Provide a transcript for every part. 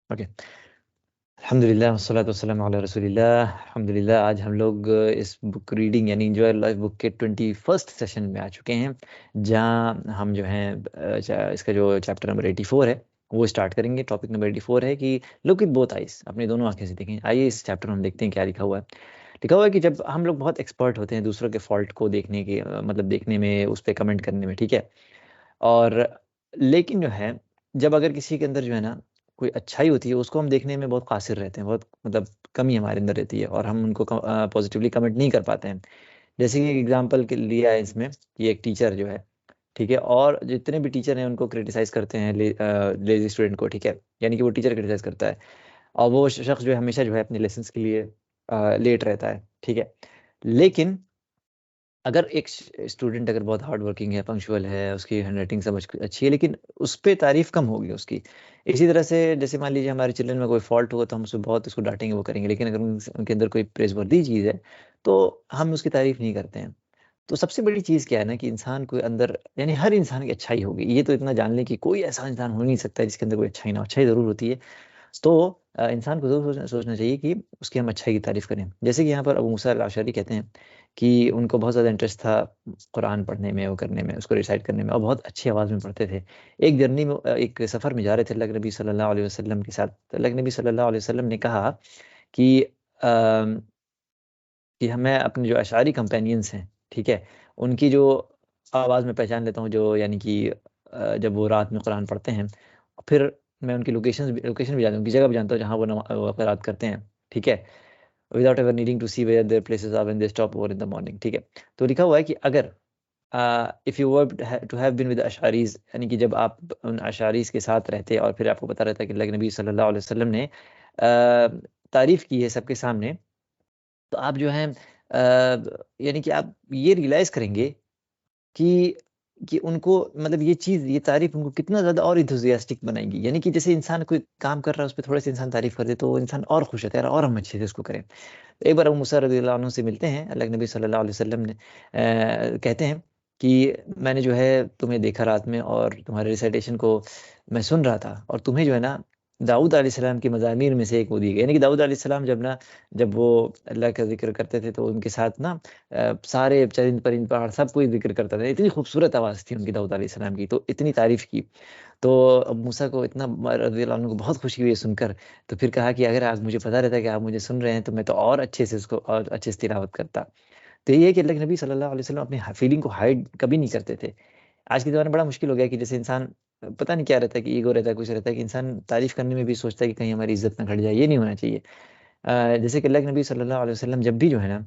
Okay. अल्हम्दुलिल्लाह वस्सलातु वस्सलामु अला रसूलिल्लाह। अल्हम्दुलिल्लाह आज हम लोग इस बुक रीडिंग यानी एंजॉय लाइफ बुक के 21st सेशन में आ चुके हैं, जहां हम जो हैं इसका जो चैप्टर नंबर 84 है वो स्टार्ट करेंगे। टॉपिक नंबर 84 है कि लुक विद बोथ आइज, अपनी दोनों आंखें से देखें। आइए इस चैप्टर में हम देखते हैं क्या लिखा हुआ है। लिखा हुआ है कि जब हम लोग बहुत एक्सपर्ट होते हैं दूसरों के फॉल्ट को देखने के मतलब देखने में, उस पर कमेंट करने में, ठीक है। और लेकिन जो है, जब अगर किसी के अंदर जो है ना कोई अच्छाई होती है, उसको हम देखने में बहुत कासिर रहते हैं, बहुत मतलब कमी हमारे अंदर रहती है और हम उनको पॉजिटिवली कमेंट नहीं कर पाते हैं। जैसे कि एग्जांपल के लिया है इसमें कि एक टीचर जो है, ठीक है, और जितने भी टीचर हैं उनको क्रिटिसाइज करते हैं लेजी स्टूडेंट को, ठीक है। यानी कि वो टीचर क्रिटिसाइज करता है और वो शख्स जो है हमेशा जो है अपने लेसन्स के लिए लेट रहता है, ठीक है। लेकिन अगर एक स्टूडेंट अगर बहुत हार्ड वर्किंग है, पंक्चुअल है, उसकी हैंडराइटिंग सब अच्छी है, लेकिन उस पे तारीफ कम होगी उसकी। इसी तरह से जैसे मान लीजिए हमारे चिल्ड्रन में कोई फॉल्ट होगा तो हम उसको बहुत उसको डांटेंगे, वो करेंगे, लेकिन अगर उनके अंदर कोई प्रेज़वर्दी चीज़ है तो हम उसकी तारीफ नहीं करते हैं। तो सबसे बड़ी चीज़ क्या है ना कि इंसान को अंदर यानी हर इंसान की अच्छाई होगी, ये तो इतना जान लें कि कोई ऐसा इंसान हो नहीं सकता जिसके अंदर कोई अच्छाई ना हो। अच्छाई ज़रूर होती है। तो इंसान को ज़रूर सोचना चाहिए कि उसकी हम अच्छाई की तारीफ़ करें। जैसे कि यहाँ पर अबू मूसा अल-अशअरी कहते हैं कि उनको बहुत ज़्यादा इंटरेस्ट था कुरान पढ़ने में, वो करने में, उसको रिसाइट करने में, और बहुत अच्छी आवाज़ में पढ़ते थे। एक जर्नी में एक सफ़र में जा रहे थे अल्लाह के नबी सल्लल्लाहु अलैहि वसल्लम के साथ। तो अल्लाह के नबी सल्लल्लाहु अलैहि वसल्लम ने कहा कि मैं अपने जो अशारी कंपेनियंस हैं, ठीक है? उनकी जो आवाज़ मैं पहचान लेता हूँ, जो यानी कि जब वो रात में कुरान पढ़ते हैं, फिर मैं उनकी लोकेशन भी जानता हूँ, उनकी जगह भी जानता हूँ जहाँ वो क़िराअत करते हैं, ठीक है? Without ever needing to see where their places are when they stop over in the morning, ठीक है? तो लिखा हुआ है कि अगर if you were to have been with अशारीज़, यानी कि जब आप उन अशारीज़ के साथ रहते और फिर आपको पता रहता है कि अल्लाह के नबी सल्लल्लाहु अलैहि वसल्लम ने तारीफ़ की है सबके सामने, तो आप जो हैं यानी कि आप ये रियलाइज़ करेंगे कि उनको मतलब ये चीज़, ये तारीफ़ उनको कितना ज़्यादा और एंथुसियास्टिक बनाएगी। यानी कि जैसे इंसान कोई काम कर रहा है, उस पे थोड़ा-सा इंसान तारीफ़ कर दे, तो वो इंसान और खुश होता है, यार और हम अच्छे से इसको करें। एक बार अबू मूसा रज़ियल्लाहु अन्हु से मिलते हैं, अल्लाह के नबी सल्लल्लाहु अलैहि वसल्लम ने कहते हैं कि मैंने जो है तुम्हें देखा रात में और तुम्हारे रिसाइटेशन को मैं सुन रहा था, और तुम्हें जो है ना दाऊद अलैहिस्सलाम की मज़ामीर में से एक वो दी गई। यानी कि दाऊद अलैहिस्सलाम जब वो अल्लाह का ज़िक्र करते थे तो उनके साथ ना सारे चरिंद परिंद पहाड़ सब कोई ज़िक्र करता था। इतनी खूबसूरत आवाज़ थी उनकी दाऊद अलैहिस्सलाम की, तो इतनी तारीफ़ की। तो अब मूसा को इतना रज़ियल्लाहु अन्हु को बहुत खुशी हुई ये सुनकर। तो फिर कहा कि अगर आज मुझे पता रहता कि आप मुझे सुन रहे हैं तो मैं तो और अच्छे से उसको और अच्छे से तिलावत करता। तो ये है कि अल्लाह के नबी सल्लल्लाहु अलैहि वसल्लम अपनी फीलिंग को हाइड कभी नहीं करते थे। आज के ज़माने में बड़ा मुश्किल हो गया कि जैसे इंसान पता नहीं क्या रहता है कि ईगो रहता है, कुछ रहता है कि इंसान तारीफ़ करने में भी सोचता है कि कहीं हमारी इज़्ज़त ना घट जाए, ये नहीं होना चाहिए। जैसे कि अल्लाह के नबी सल्लल्लाहु अलैहि वसल्लम जब भी जो है ना,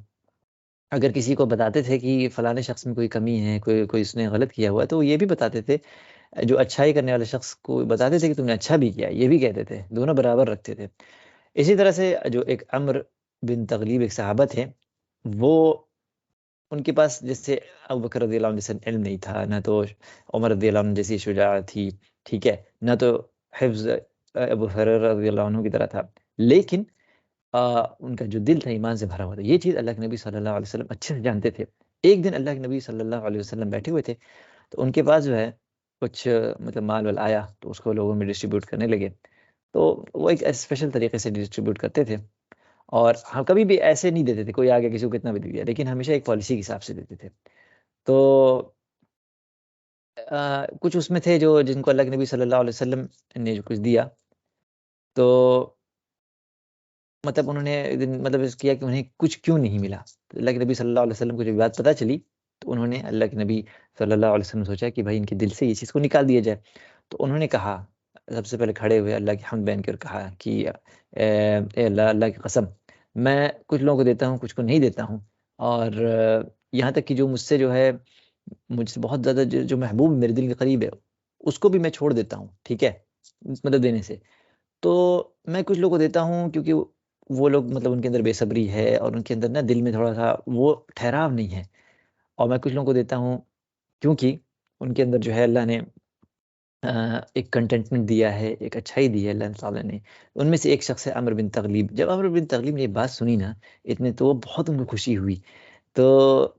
अगर किसी को बताते थे कि फलाने शख्स में कोई कमी है, कोई कोई उसने गलत किया हुआ है, तो वो ये भी बताते थे, जो अच्छाई करने वाले शख्स को बताते थे कि तुमने अच्छा भी किया, ये भी कहते थे, दोनों बराबर रखते थे। इसी तरह से जो एक अम्र बिन तगलीब एक सहाबा थे, वो उनके पास जैसे अबू बकर रज़ियल्लाहु अन्हु जैसा इल्म नहीं था, ना तो उमर रज़ियल्लाहु अन्हु जैसी शुजाअत थी, ठीक है? ना तो हिफ्ज़ अबू हुरैरा रज़ियल्लाहु अन्हु की तरह था। लेकिन उनका जो दिल था ईमान से भरा हुआ था। ये चीज़ अल्लाह के नबी सल्लल्लाहु अलैहि वसल्लम अच्छे से जानते थे। एक दिन अल्लाह के नबी सल्लल्लाहु अलैहि वसल्लम बैठे हुए थे, तो उनके पास जो है कुछ मतलब माल-वाल आया, तो उसको लोगों में डिस्ट्रीब्यूट करने लगे। तो वो एक स्पेशल तरीके से डिस्ट्रीब्यूट करते थे, और हाँ, कभी भी ऐसे नहीं देते थे, कोई आ गया किसी को कितना भी दे दिया, लेकिन हमेशा एक पॉलिसी के हिसाब से देते थे। तो कुछ उसमें थे जो जिनको अल्लाह के नबी सल्लल्लाहु अलैहि वसल्लम ने जो कुछ दिया, तो मतलब उन्होंने एक दिन मतलब ऐसे किया कि उन्हें कुछ क्यों नहीं मिला। तो अल्लाह के नबी सल्लल्लाहु अलैहि वसल्लम को जब बात पता चली, तो उन्होंने अल्लाह के नबी सल्लल्लाहु अलैहि वसल्लम ने सोचा कि भाई इनके दिल से ये चीज़ को निकाल दिया जाए। तो उन्होंने कहा, सबसे पहले खड़े हुए अल्लाह की हम्द बयान कर कहा कि ए अल्लाह, अल्लाह की कसम, मैं कुछ लोगों को देता हूँ, कुछ को नहीं देता हूँ, और यहाँ तक कि जो मुझसे जो है मुझसे बहुत ज़्यादा जो जो महबूब मेरे दिल के करीब है, उसको भी मैं छोड़ देता हूँ, ठीक है? मदद देने से। तो मैं कुछ लोगों को देता हूँ क्योंकि वो लोग मतलब उनके अंदर बेसब्री है और उनके अंदर ना दिल में थोड़ा-सा वो ठहराव नहीं है। और मैं कुछ लोगों को देता हूँ क्योंकि उनके अंदर जो है अल्लाह ने एक कंटेंटमेंट दिया है, एक अच्छाई दी है अल्लाह ताला ने। उनमें से एक शख़्स है अम्र बिन तग़लिब। जब अम्र बिन तग़लिब ने ये बात सुनी ना, इतने तो बहुत उनको खुशी हुई। तो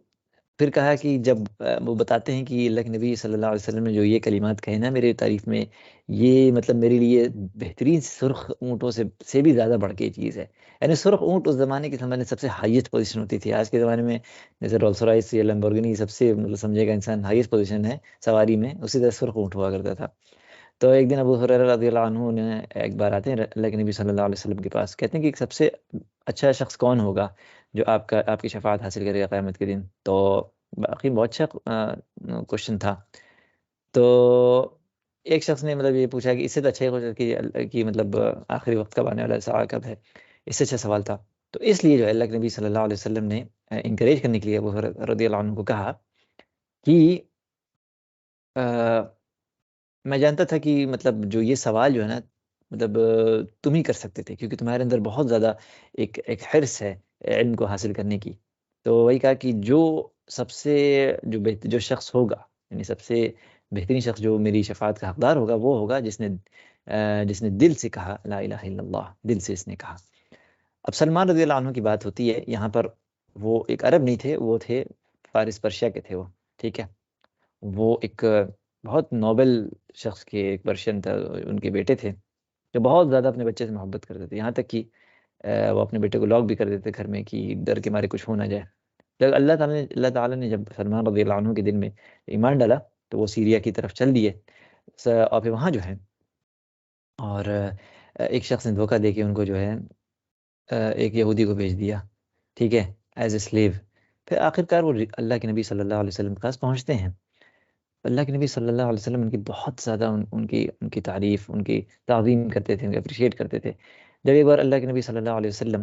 फिर कहा कि जब वो बताते हैं कि अल्लाह के नबी सल्लल्लाहु अलैहि वसल्लम ने जो ये कलिमात कहे ना मेरी तारीफ में, ये मतलब मेरे लिए बेहतरीन सुर्ख ऊँटों से भी ज़्यादा बढ़ के चीज़ है। यानी सुर्ख ऊँट उस ज़माने के ज़माने सबसे हाईएस्ट पोजीशन होती थी। आज के ज़माने में जैसे रोल्स रॉयस या लैम्बोर्गिनी सबसे मतलब समझेगा इंसान हाईएस्ट पोजीशन है सवारी में, उसी तरह सुर्ख ऊँट हुआ करता था। तो एक दिन अबू हुरैरा रज़ियल्लाहु अन्हु ने एक बार आते हैं अल्लाह के नबी सल्लल्लाहु अलैहि वसल्लम के पास, कहते हैं कि सबसे अच्छा शख्स कौन होगा जो आपकी शफ़ाअत हासिल करेगा क़यामत के दिन? तो वाक़ई बहुत अच्छा क्वेश्चन था। तो एक शख्स ने मतलब ये पूछा कि इससे तो अच्छा ही क्वेश्चन कि मतलब आखिरी वक़्त कब आने वाला है, सआ कब है? इससे अच्छा सवाल था। तो इसलिए जो है अल्लाह के नबी सल्लल्लाहु अलैहि वसल्लम ने एनकरेज करने के लिए अबू हुरैरा रज़ियल्लाहु अन्हु को कहा कि अ मैं जानता था कि मतलब जो ये सवाल जो है ना मतलब तुम ही कर सकते थे क्योंकि तुम्हारे अंदर बहुत ज़्यादा एक एक हिर्स है इल्म को हासिल करने की। तो वही कहा कि सबसे जो शख्स होगा यानी सबसे बेहतरीन शख्स जो मेरी शफ़ाअत का हकदार होगा वो होगा जिसने दिल से कहा ला इलाहा इल्लल्लाह, दिल से इसने कहा। अब सलमान रज़ियल्लाहु अन्हु की बात होती है यहाँ पर वो एक अरब नहीं थे, वो थे फ़ारिस पर्शिया के थे वो, ठीक है? वो एक बहुत नोबल शख्स के एक पर्शियन था, उनके बेटे थे, जो बहुत ज़्यादा अपने बच्चे से मोहब्बत करते थे। यहाँ तक कि वो अपने बेटे को लॉक भी कर देते घर में कि डर के मारे कुछ हो ना जाए। जब अल्लाह ताला ने जब सलमान रज़ियल्लाहु अन्हु के दिल में ईमान डाला, तो वो सीरिया की तरफ चल दिए। और फिर वहाँ जो है और एक शख्स ने धोखा देके उनको जो है एक यहूदी को भेज दिया, ठीक है? As a slave. फिर आखिरकार वो अल्लाह के नबी सल्लल्लाहु अलैहि वसल्लम के पास पहुँचते हैं। अल्लाह के नबी सल्लल्लाहु अलैहि वसल्लम उनकी बहुत ज़्यादा उनकी उनकी तारीफ़, उनकी ताज़ीम करते थे, उनको एप्रिशिएट करते थे। जब एक बार अल्लाह के नबी सल्लल्लाहु अलैहि वसल्लम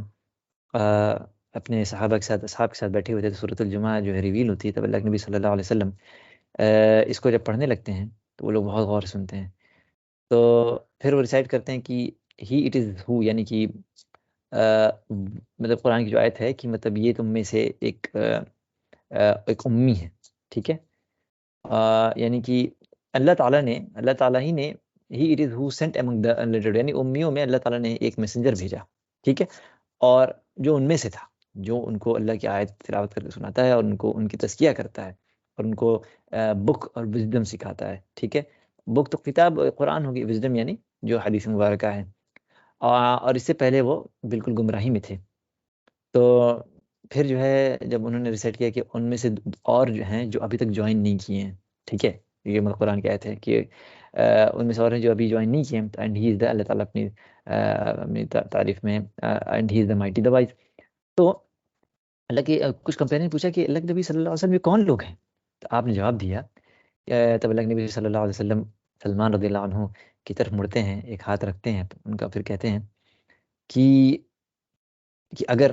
अपने सहाबा के साथ असहाब के साथ बैठे हुए थे, तो सूरतुल जुमा जो है रिवील होती है, तब अल्लाह के नबी सल्लल्लाहु अलैहि वसल्लम इसको जब पढ़ने लगते हैं, तो वो लोग बहुत गौर से सुनते हैं। तो फिर वो रिसाइट करते हैं कि ही इट इज़ हू यानी कि मतलब कुरान की जो आयत है कि मतलब ये तुम में से एक उम्मी है, ठीक है? यानी कि अल्लाह ताला ही ने ही it is who sent among the unlettered यानी उम्मियों में अल्लाह ताला ने एक मैसेंजर भेजा, ठीक है? और जो उनमें से था, जो उनको अल्लाह की आयत तिलावत करके सुनाता है और उनको उनकी तज़किया करता है और उनको बुक और विज़डम सिखाता है, ठीक है? बुक तो किताब कुरान होगी, विज़डम यानी जो हदीस मुबारका है। और इससे पहले वो बिल्कुल गुमराही में थे। तो फिर जो है जब उन्होंने रिसेट किया कि उनमें से और जो हैं जो अभी तक जॉइन नहीं किए हैं, ठीक है? ये मतलब कुरान की आयत है कि उनमें से और हैं जो अभी जॉइन नहीं किए हैं एंड ही इज़ द अल्लाह ताला अपनी तारीफ़ में and he is the mighty the wise. तो अल्लाह के कुछ कंपेनियन ने पूछा कि अल्लाह के नबी सल्लल्लाहु अलैहि वसल्लम ये कौन लोग हैं? तो आपने जवाब दिया तब अल्लाह के नबी सल्लल्लाहु अलैहि वसल्लम सलमान रज़ियल्लाहु अन्हु की तरफ मुड़ते हैं, एक हाथ रखते हैं, तो उनका फिर कहते हैं कि अगर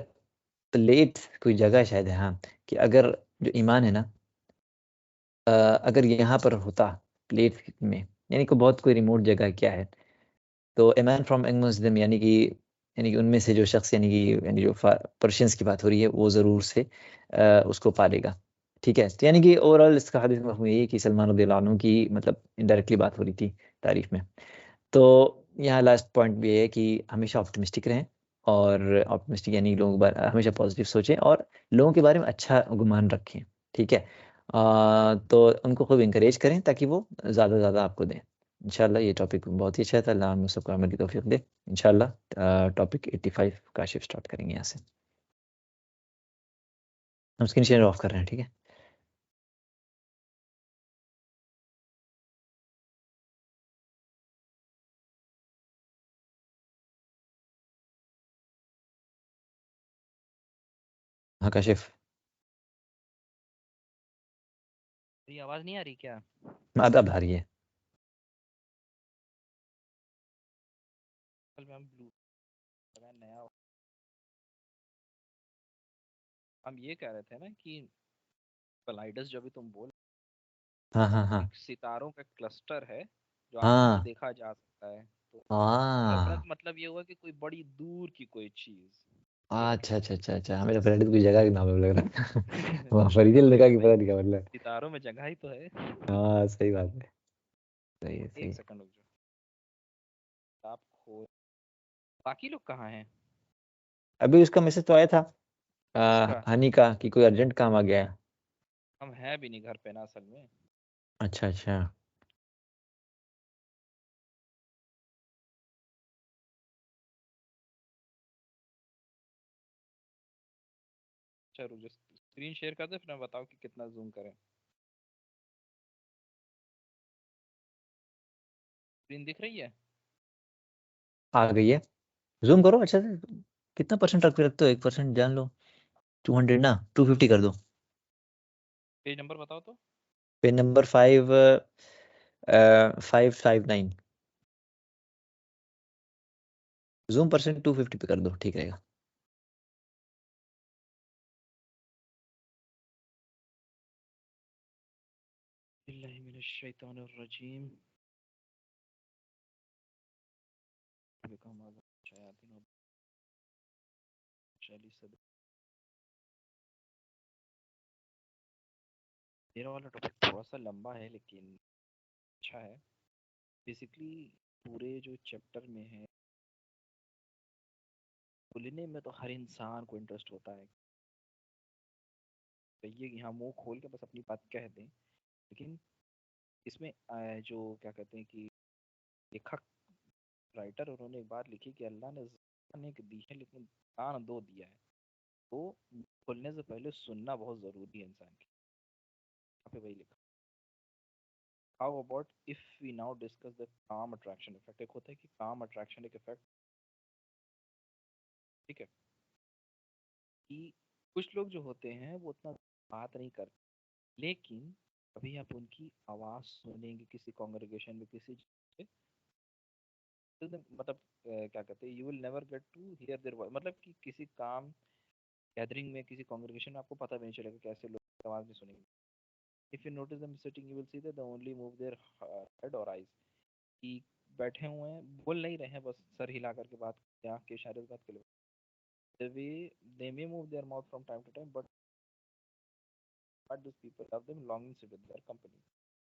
प्लेट कोई जगह शायद है हाँ, कि अगर जो ईमान है ना अगर यहाँ पर होता प्लेट में, यानी कि बहुत कोई रिमोट जगह क्या है, तो a man from amongst them यानी कि उनमें से जो शख्स यानी जो पर्शियंस की बात हो रही है, वो ज़रूर से उसको पालेगा। ठीक है? तो यानी कि ओवरऑल इसका हदीस में मफ़हूम यही है कि सलमान रज़ियल्लाहु अन्हु की मतलब इनडायरेक्टली बात हो रही थी तारीफ़ में। तो यहाँ लास्ट पॉइंट भी ये है कि हमेशा ऑप्टिमिस्टिक रहें और ऑप्टिमिस्टिक यानी लोगों के बारे हमेशा पॉजिटिव सोचें और लोगों के बारे में अच्छा गुमान रखें, ठीक है? तो उनको खूब एनकरेज करें ताकि वो ज़्यादा से ज़्यादा आपको दें। इंशाल्लाह ये टॉपिक बहुत ही अच्छा था। अल्लाह हम सबको अमल की तौफ़ीक दे। इंशाल्लाह टॉपिक 85 काशिफ़ स्टार्ट करेंगे यहाँ से। हम स्क्रीन शेयर ऑफ कर रहे हैं, ठीक है? हाँ, काशिफ़ मेरी आवाज नहीं आ रही क्या? अब आ रही है। कल मैं ब्लू लगा नया। हम ये कह रहे थे ना कि कोलाइडस जो भी तुम बोल, हाँ, हाँ, हाँ। एक सितारों का क्लस्टर है जो आसमान में हाँ, देखा जा सकता है। तो अपना हाँ। तो मतलब ये हुआ कि कोई बड़ी दूर की कोई चीज। अच्छा, अच्छा, अच्छा, अच्छा। हमें तो फ्रेंड कोई जगह का नाम लग रहा है। वहाँ फरीदिल मतलब लगा कि भाई पता नहीं क्या मतलब। सितारों में जगह ही तो है। हाँ, सही बात है। सही है, सही एक है। सेकंड रुक जाओ, आप खो। बाकी लोग कहाँ हैं? अभी उसका मैसेज तो आया था किसका? हनी का कि कोई अर्जेंट काम आ गया है। हम हैं भी नहीं घर पे ना असल में। अच्छा अच्छा। चलो जो स्क्रीन शेयर कर दे फिर मैं बताओ कि कितना जूम करें। स्क्रीन दिख रही है? आ गई है। जूम करो अच्छा से। कितना परसेंट रख के रखते हो? 1% जान लो। 200 ना 250 कर दो। पेज नंबर बताओ तो। Page number 559। जूम परसेंट 250 पे कर दो, ठीक रहेगा। बिल्लाहि मिनश शैतानिर रजीम। मेरा वाला टॉपिक थोड़ा सा लंबा है लेकिन अच्छा है। बेसिकली पूरे जो चैप्टर में है, बोलने में तो हर इंसान को इंटरेस्ट होता है, कहिए कि हाँ मुंह खोल के बस अपनी बात कह दें। लेकिन इसमें जो क्या कहते हैं कि लेखक, राइटर, उन्होंने एक बात लिखी कि अल्लाह ने ज़बान एक दी है लेकिन कान दो दिया है। तो बोलने से पहले सुनना बहुत ज़रूरी है इंसान के। यहाँ पे वही लिखा। How about if we now discuss the काम अट्रैक्शन इफेक्ट। एक होता है कि काम अट्रैक्शन एक इफेक्ट, ठीक है, कि कुछ लोग जो होते हैं वो उतना बात नहीं करते, लेकिन अभी आप उनकी आवाज़ सुनेंगे किसी कॉन्ग्रेगेशन में, किसी जगह, तो मतलब क्या कहते हैं, you will never get to hear their voice. मतलब कि किसी काम गैदरिंग में, किसी कॉन्ग्रेगेशन में आपको पता भी नहीं चलेगा कैसे लोग आवाज़ नहीं सुनेंगे। If you notice them sitting you will see that they only move their head और आईज, कि बैठे हुए हैं, बोल नहीं रहे हैं, बस सर हिला करके बात, आँख के इशारे से बात कर लो। the way they may move their mouth from time to time, but these people love them longing to with their company।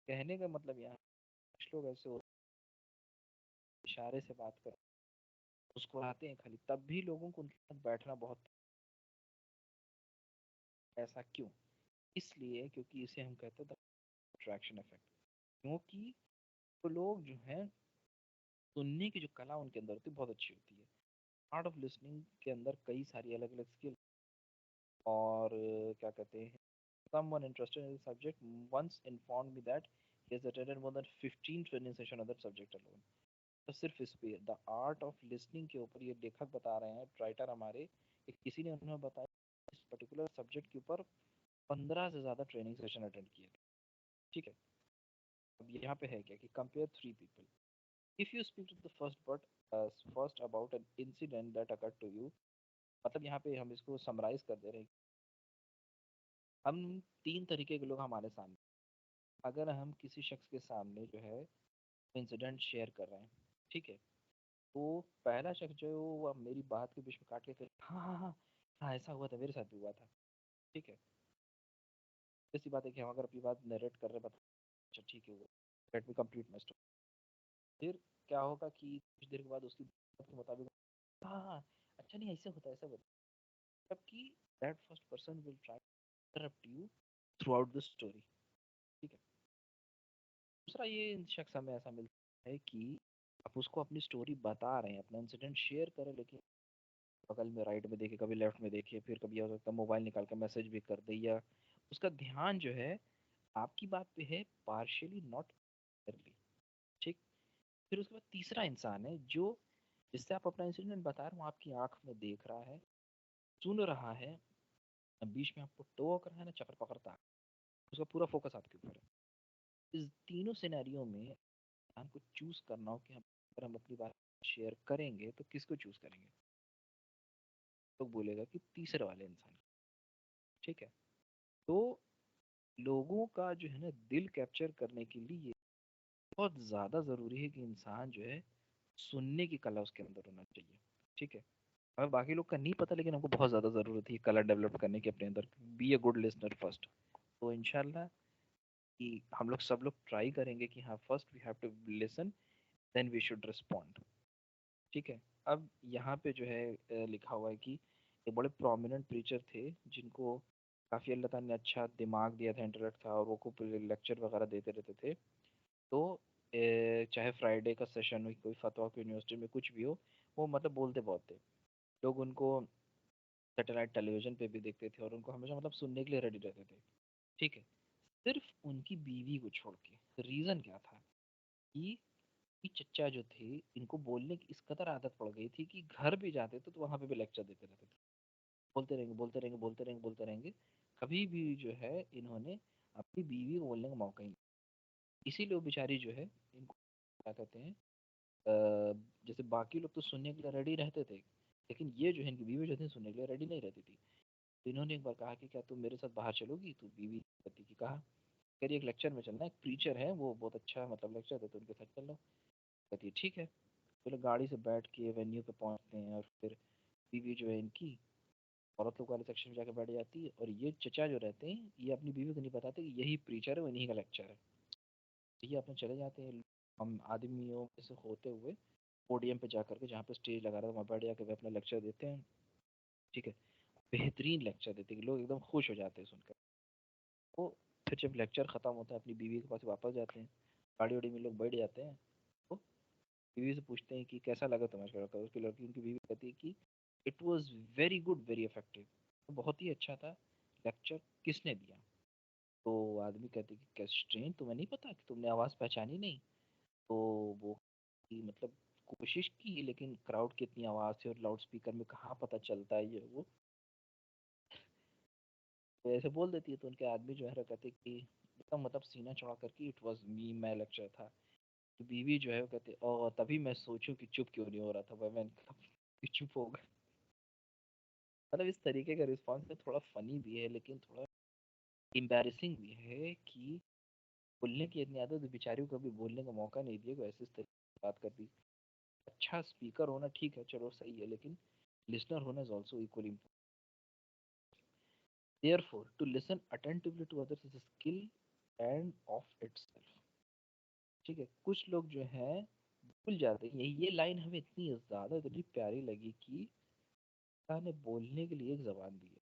कहने का मतलब यहाँ कुछ लोग ऐसे होते हैं, इशारे से बात कर मुस्कुराते हैं खाली, तब भी लोगों को उनके साथ बैठना बहुत। ऐसा क्यों? इसलिए क्योंकि इसे हम कहते हैं अट्रैक्शन इफेक्ट। क्योंकि वो लोग जो हैं, सुनने की जो कला उनके अंदर होती है बहुत अच्छी होती है। आर्ट ऑफ लिसनिंग के अंदर कई सारी अलग अलग स्किल और क्या कहते हैं, someone interested in the subject once informed me that he has attended more than 15 training session on that subject alone। तो सिर्फ इस पे द आर्ट ऑफ लिसनिंग के ऊपर ये लेखक बता रहे हैं, राइटर हमारे, कि किसी ने उन्हें बताया इस पर्टिकुलर सब्जेक्ट के ऊपर 15 से ज़्यादा ट्रेनिंग सेशन अटेंड किए। ठीक है, अब यहाँ पे है क्या कि compare three people, if you speak to the first but first about an incident that occurred to you. मतलब यहाँ पे हम इसको समराइज कर दे रहे हैं। हम तीन तरीके के लोग हमारे सामने, अगर हम किसी शख्स के सामने जो है इंसिडेंट शेयर कर रहे हैं, ठीक है, तो पहला शख्स जो है वो अब मेरी बात के बीच में काट के कहे, हाँ हाँ हाँ हाँ ऐसा हुआ था, मेरे साथ भी हुआ था। ठीक है, ऐसी बात है कि हम अगर अपनी बात नरेट कर रहे हैं, बता, अच्छा ठीक है, वो let me complete my story. फिर क्या होगा कि कुछ देर के बाद उसकी बात के मुताबिक, हाँ हाँ अच्छा नहीं ऐसे होता है, ऐसा होता है, जबकि that first person will try interrupt you through out the story. ठीक है, दूसरा ये शख्स हमें ऐसा मिलता है कि आप उसको अपनी स्टोरी बता रहे हैं, अपना इंसिडेंट शेयर करें, लेकिन बगल में राइट में देखिए, कभी लेफ्ट में देखिए, फिर कभी हो सकता है मोबाइल निकाल कर मैसेज भी कर दे, या उसका ध्यान जो है आपकी बात पे है पार्शियली, नॉट क्लियरली। ठीक, फिर उसके बाद तीसरा इंसान है जो, जिससे आप अपना इंसिडेंट बता रहे हो, आपकी आंख में देख रहा है, सुन रहा है, बीच में आपको टोक रहा है ना, चक्कर पकड़ता है, उसका पूरा फोकस आपके ऊपर है। इस तीनों सिनेरियो में इंसान को चूज करना हो कि हम, अगर हम अपनी बात शेयर करेंगे तो किसको चूज करेंगे, तो बोलेगा कि तीसरे वाले इंसान। ठीक है, तो लोगों का जो है ना दिल कैप्चर करने के लिए बहुत ज़्यादा ज़रूरी है कि इंसान जो है सुनने की कला उसके अंदर होना चाहिए। ठीक है, हमें बाकी लोग का नहीं पता, लेकिन हमको बहुत ज़्यादा ज़रूरत है कला डेवलप करने की अपने अंदर। Be a good listener first. तो इंशाल्लाह कि हम लोग सब लोग ट्राई करेंगे कि हाँ first we have to listen, then we should respond. ठीक है, अब यहाँ पे जो है लिखा हुआ है कि एक बड़े प्रोमिनेंट प्रीचर थे जिनको काफ़ी अल्लाह ताला ने अच्छा दिमाग दिया था, इंटेलेक्ट था, और वो खूब लेक्चर वगैरह देते रहते थे। तो चाहे फ्राइडे का सेशन हो, कोई फतवा की यूनिवर्सिटी में कुछ भी हो, वो मतलब बोलते बहुत थे। लोग उनको सैटेलाइट टेलीविजन पे भी देखते थे और उनको हमेशा मतलब सुनने के लिए रेडी रहते थे। ठीक है, सिर्फ उनकी बीवी को छोड़ के। रीज़न क्या था कि चच्चा जो थे, इनको बोलने की इस कदर आदत पड़ गई थी कि घर भी जाते थे तो वहां पे भी लेक्चर देते रहते थे। बोलते रहेंगे, बोलते रहेंगे, बोलते रहेंगे, बोलते रहेंगे। कभी भी जो है इन्होंने अपनी बीवी को बोलने का मौका ही नहीं। इसीलिए वो बेचारी जो है, इनको क्या कहते हैं, जैसे बाकी लोग तो सुनने के लिए रेडी रहते थे, लेकिन ये जो है इनकी बीवी जो थी सुनने के लिए रेडी नहीं रहती थी। तो इन्होंने एक बार कहा कि क्या तुम मेरे साथ बाहर चलोगी? तो बीवी कहती कि कहा, कह रही एक लेक्चर में चलना है, एक प्रीचर है वो बहुत अच्छा मतलब लेक्चर देते, उनके साथ चल लो। कहती है ठीक है। तो लोग गाड़ी से बैठ के वेन्यू पे पहुंचते हैं और फिर बीवी जो है इनकी औरत लोग वाले सेक्शन में जाकर बैठ जाती है, और ये चचा जो रहते हैं ये अपनी बीवी को नहीं बताते कि यही प्रीचर है, वो इन्हीं का लेक्चर है। तो ये अपने चले जाते हैं, हम आदमियों में से होते हुए पोडियम पे जाकर के, जहाँ पे स्टेज लगा रहा था वहाँ बैठ जाकर वे अपना लेक्चर देते हैं। ठीक है, बेहतरीन लेक्चर देते हैं, लोग एकदम खुश हो जाते हैं सुनकर। तो फिर जब लेक्चर ख़त्म होता है अपनी बीवी के पास वापस जाते हैं, गाड़ी वाड़ी में लोग बैठ जाते हैं। तो बीवी से पूछते हैं कि कैसा लगा तुम्हारा लड़का? उसकी लड़की, उनकी बीवी कहती है कि it was very good, very effective, बहुत ही अच्छा था लेक्चर। किसने दिया? तो आदमी कहते कि कैसे ट्रेन, तुम्हें नहीं पता कि तुमने आवाज़ पहचानी नहीं? तो वो कि मतलब कोशिश की, लेकिन क्राउड की इतनी आवाज़ थी और लाउड स्पीकर में कहाँ पता चलता है ये वो। तो ऐसे बोल देती है, तो उनके आदमी जो है कहते कि एकदम मतलब सीना चढ़ा करके इट वॉज मी, मैं लेक्चर था। तो बीवी जो है वो कहते, और तभी मैं सोचूं कि चुप क्यों नहीं हो रहा था भाई, मैंने कहा कि चुप हो गए। मतलब इस तरीके का रिस्पॉन्स में थोड़ा फनी भी है, लेकिन थोड़ा एम्बैरेसिंग भी है कि बोलने की इतनी आदत, बेचारियों को कभी बोलने का मौका नहीं दिया, ऐसे इस तरीके की बात कर दी। अच्छा स्पीकर होना ठीक है, चलो सही है, लेकिन लिसनर होना is also equally important. Therefore, to listen attentively to others is a skill and of itself. ठीक है, कुछ लोग जो है भूल जाते हैं। ये लाइन हमें इतनी ज्यादा इतनी प्यारी लगी कि खुदा ने बोलने के लिए एक जबान दी है,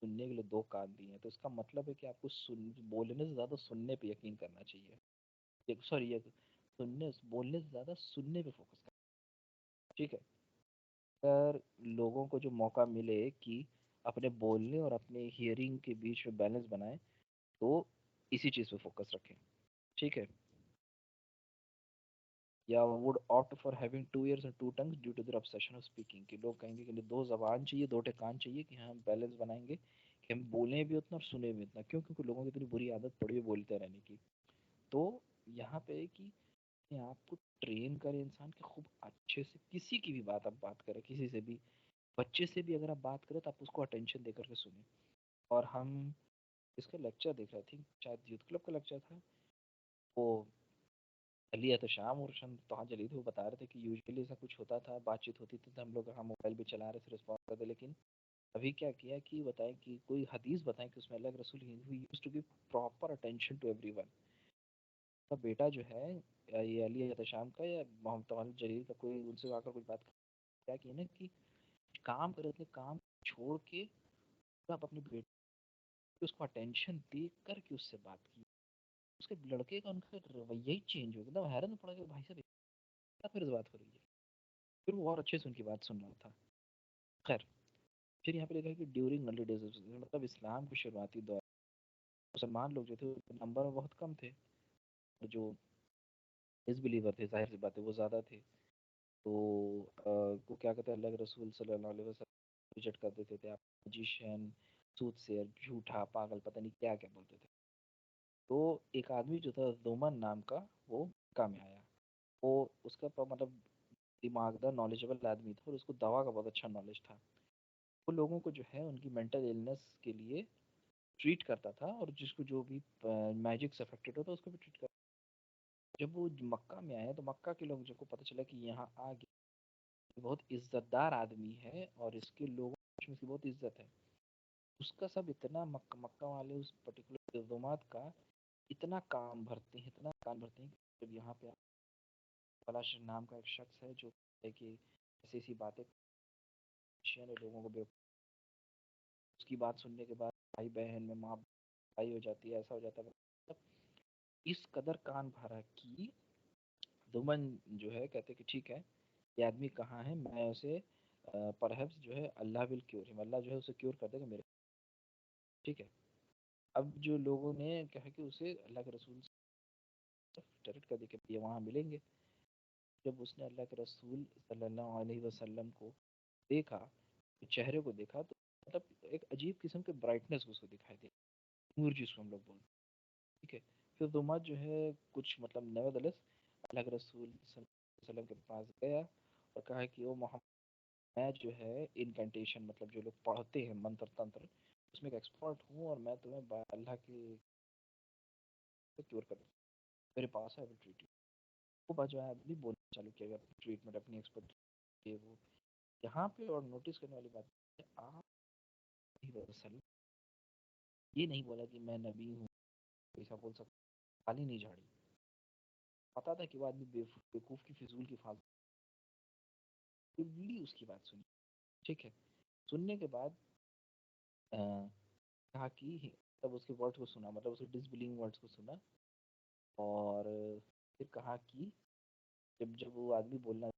सुनने के लिए दो कान दिए हैं। तो इसका मतलब है कि आपको सुन बोलने से ज्यादा सुनने पे यकीन करना चाहिए। सॉरी, ये सुनने बोलने से ज्यादा सुनने पे फोकस करना। ठीक है, अगर लोगों को जो मौका मिले कि अपने बोलने और अपने हियरिंग के बीच में बैलेंस बनाए, तो इसी चीज़ पे फोकस रखें। ठीक है, या would opt for having 2 ears and 2 tongues due to their obsession of speaking, कि लोग कहेंगे कि दो जबान चाहिए, दो कान चाहिए, कि हम बैलेंस बनाएंगे कि हम बोलें भी उतना और सुने भी उतना। क्यों? क्योंकि लोगों की इतनी बुरी आदत पड़ी है बोलते रहने की। तो यहाँ पे है कि अपने आप को ट्रेन करें इंसान के खूब अच्छे से, किसी की भी बात आप बात करें, किसी से भी, बच्चे से भी अगर आप बात करें तो आप उसको अटेंशन देकर के सुने। और हम इसका लेक्चर देख रहे थे, शायद यूथ क्लब का लेक्चर था, वो चली है तो शाम और शाम तो हाँ चली थी। वो बता रहे थे कि यूजुअली ऐसा कुछ होता था, बातचीत होती थी तो हम लोग हाँ मोबाइल भी चला रहे थे, रिस्पॉन्स करते, लेकिन अभी क्या किया कि बताएं कि कोई हदीस बताएं कि उसमें अल्लाह के रसूल used to give proper attention to everyone. का बेटा जो है, या ये अली एहतशाम का या मोहम्मद जलील का, कोई उनसे आकर कुछ बात क्या की ना कि काम कर रहे थे, काम छोड़ के आप अपने बेटे को उसको अटेंशन दे करके उससे बात की। उसके लड़के का उनका रवैया ही चेंज हो गया, एकदम हैरान पड़ा कि भाई साहब क्या फिर बात हो रही है। फिर वो और अच्छे से उनकी बात सुन रहा था। खैर, फिर यहाँ पे लिखा है कि ड्यूरिंग अर्ली डेज, मतलब इस्लाम के शुरुआती दौर, मुसलमान लोग जो थे नंबर में बहुत कम थे, और जो डिसबिलीवर थे जाहिर सी बात है वो ज़्यादा थे। तो वो क्या कहते हैं, अल्लाह के रसूल सल्लल्लाहु अलैहि वसल्लम रिजेक्ट कर देते थे। आप मैजिशियन, सूटसेयर, झूठा, पागल, पता नहीं क्या क्या बोलते थे। तो एक आदमी जो था जोमन नाम का, वो मक्का में आया। वो उसका मतलब दिमागदार नॉलेजेबल आदमी था, और उसको दवा का बहुत अच्छा नॉलेज था। वो लोगों को जो है उनकी मेंटल इलनेस के लिए ट्रीट करता था, और जिसको जो भी मैजिक से अफेक्टेड होता उसको भी ट्रीट करता। जब वो मक्का में आया तो मक्का के लोग को पता चला कि यहाँ आ गया बहुत इज्जतदार आदमी है और इसके लोगों में इसकी बहुत इज्जत है। उसका सब इतना मक्का वाले उस पर्टिकुलर इल्ज़ामात का इतना काम भरते हैं, इतना काम भरते हैं कि जब यहाँ पे पलाश नाम का एक शख्स है जो है कि ऐसी ऐसी बातें लोगों को उसकी बात सुनने के बाद भाई बहन में माँ भाई हो जाती है, ऐसा हो जाता है, मतलब इस कदर कान भरा कि दुमन जो है कहते कि ठीक है ये आदमी कहाँ है, मैं उसे परहैप्स जो है अल्लाह विल क्योर हिम, अल्लाह जो है उसे क्योर कर देगा मेरे, ठीक है। अब जो लोगों ने कहा कि उसे अल्लाह के रसूल डायरेक्ट कर दिया कि ये वहाँ मिलेंगे। जब उसने अल्लाह के रसूल सल्लल्लाहु अलैहि वसल्लम को देखा, चेहरे को देखा, तो मतलब एक अजीब किस्म के ब्राइटनेस उसको दिखाई दी, नूर जिसको हम लोग बोलते हैं, ठीक है। फिर दुमाद जो है कुछ मतलब नेवरदलेस अल्लाह के रसूल सल्लल्लाहु अलैहि वसल्लम के पास गया और कहा कि ओ मोहम्मद, मैं जो है इनकेंटेशन मतलब जो लोग पढ़ते हैं मंत्र तंत्र उसमें एक एक्सपर्ट हूँ और मैं तुम्हें अल्लाह के क्योर कर मेरे पास है, आई विल ट्रीट यू। वो बात जो है अभी बोलना चालू किया गया ट्रीटमेंट अपनी एक्सपर्ट ये वो यहाँ पे। और नोटिस करने वाली बात है, आप वसल्लम ये नहीं बोला कि मैं नबी हूँ, ऐसा बोल सकता, खाली नहीं झाड़ी, पता था कि वो आदमी बेवकूफ़ की फिजूल की फालतू उसकी बात सुनी, ठीक है। सुनने के बाद कहा कि तब उसके वर्ड्स को सुना, मतलब उसके डिसबिलीविंग वर्ड्स को सुना, और फिर कहा कि जब जब वो आदमी बोलना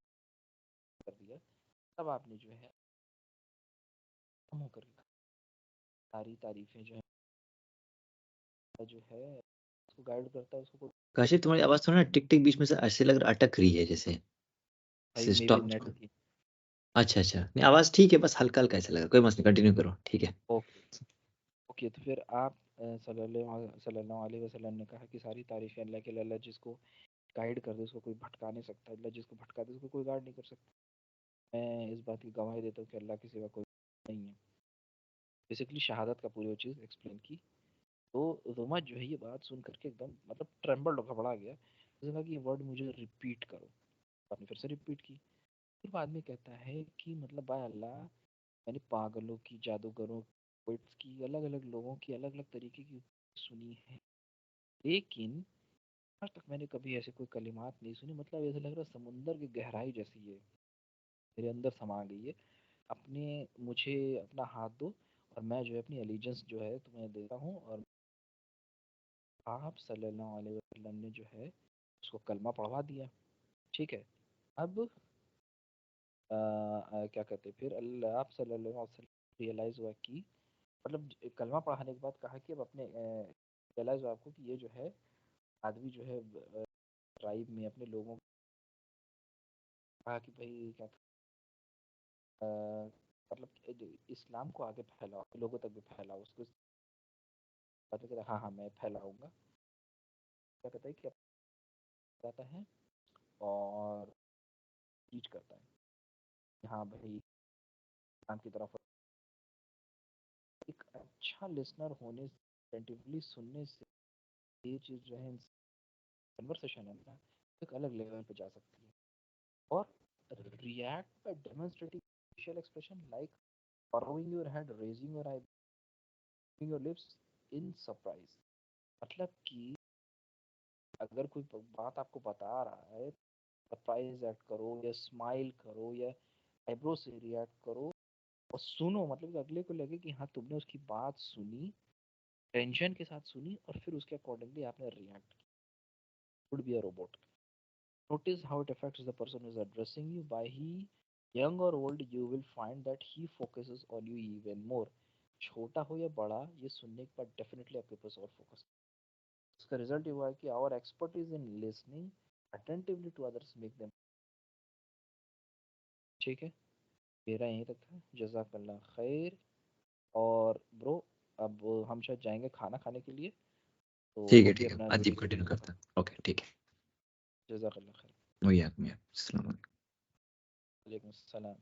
कर दिया, तब आपने जो है कम होकर सारी तारीफें जो है उसको गाइड करता है, उसको काशिफ तुम्हारी आवाज थोड़ा ना टिक टिक बीच में से ऐसे लग रहा अटक रही है जैसे भाई से मेरे स्टॉप। नेट की। अच्छा अच्छा, नहीं आवाज ठीक है, बस हल्का हल्का ऐसा लगा, कोई मसला नहीं, कंटिन्यू करो, ठीक है। ओके ओके, तो फिर आप सल्लल्लाहु अलैहि वसल्लम ने कहा कि सारी तारीफें अल्लाह के लिए, अल्लाह जिसको गाइड कर दे उसको कोई भटका नहीं सकता, अल्लाह जिसको भटका दे उसको कोई गाइड नहीं कर सकता। मैं इस बात की गवाही देता हूँ कि अल्लाह के सिवा कोई नहीं है। बेसिकली शहादत का पूरी वो चीज़ एक्सप्लेन की। तो रोमा जो है ये बात सुन करके एकदम मतलब ट्रेम्बल घबरा गया, उसने कहा कि ये वर्ड मुझे रिपीट करो। आपने फिर से रिपीट की। फिर बाद में कहता है कि मतलब बाय अल्लाह, मैंने पागलों की, जादूगरों, पोइट्स की, अलग अलग लोगों की अलग अलग तरीके की सुनी है, लेकिन आज तक मैंने कभी ऐसे कोई कलिमात नहीं सुनी, मतलब ऐसा लग रहा है समुंदर की गहराई जैसी है मेरे अंदर समा गई है। अपने मुझे अपना हाथ दो और मैं जो है अपनी एलिजेंस जो है तुम्हें देता हूँ। और आप सल्लल्लाहु अलैहि वसल्लम ने जो है उसको कलमा पढ़वा दिया, ठीक है। अब क्या कहते हैं फिर अल्लाह आप सल्लल्लाहु अलैहि वसल्लम रियलाइज हुआ कि मतलब कलमा पढ़ाने के बाद कहा कि अब अपने रियलाइज हुआ आपको कि ये जो है आदमी जो है ट्राइब में अपने लोगों को कहा कि भाई क्या मतलब इस्लाम को आगे फैलाओ, लोगों तक भी फैलाओ उसको। बात कहता है हाँ हाँ मैं फैलाऊंगा। क्या कहता है कि जाता है और टीच करता है, हाँ भाई इस्लाम की तरफ। एक अच्छा लिसनर होने से, अटेंटिवली सुनने से ये चीज़ जो है कन्वर्सेशन है ना एक अलग लेवल पे जा सकती है। और react by demonstrating facial expression like furrowing your head, raising your eye, moving your lips in surprise। मतलब कि अगर कोई बात आपको बता रहा है, सरप्राइज एक्ट करो या स्माइल करो या आईब्रो से रिएक्ट करो और सुनो, मतलब कि अगले को लगे कि हाँ तुमने उसकी बात सुनी, टेंशन के साथ सुनी और फिर उसके अकॉर्डिंगली आपने रिएक्ट किया। Would be a robot. Notice how it affects the person who is addressing you. By he, young or old, you will find that he focuses on you even more. छोटा हो या बड़ा, ये सुनने के बाद डेफिनेटली आपके पास और फोकस। इसका रिजल्ट ये हुआ है कि our expertise in listening attentively to others make them, ठीक है। मेरा यहीं तक था, जज़ाकल्लाह खैर। और ब्रो अब हम शायद जाएंगे खाना खाने के लिए, तो ठीक है हम भी ठीक है, अपना अजीब कंटिन्यू करता है, ओके ठीक है। जज़ाकल्लाह खैर। वही आदमी है, अस्सलाम वालेकुम। वालेकुम सलाम।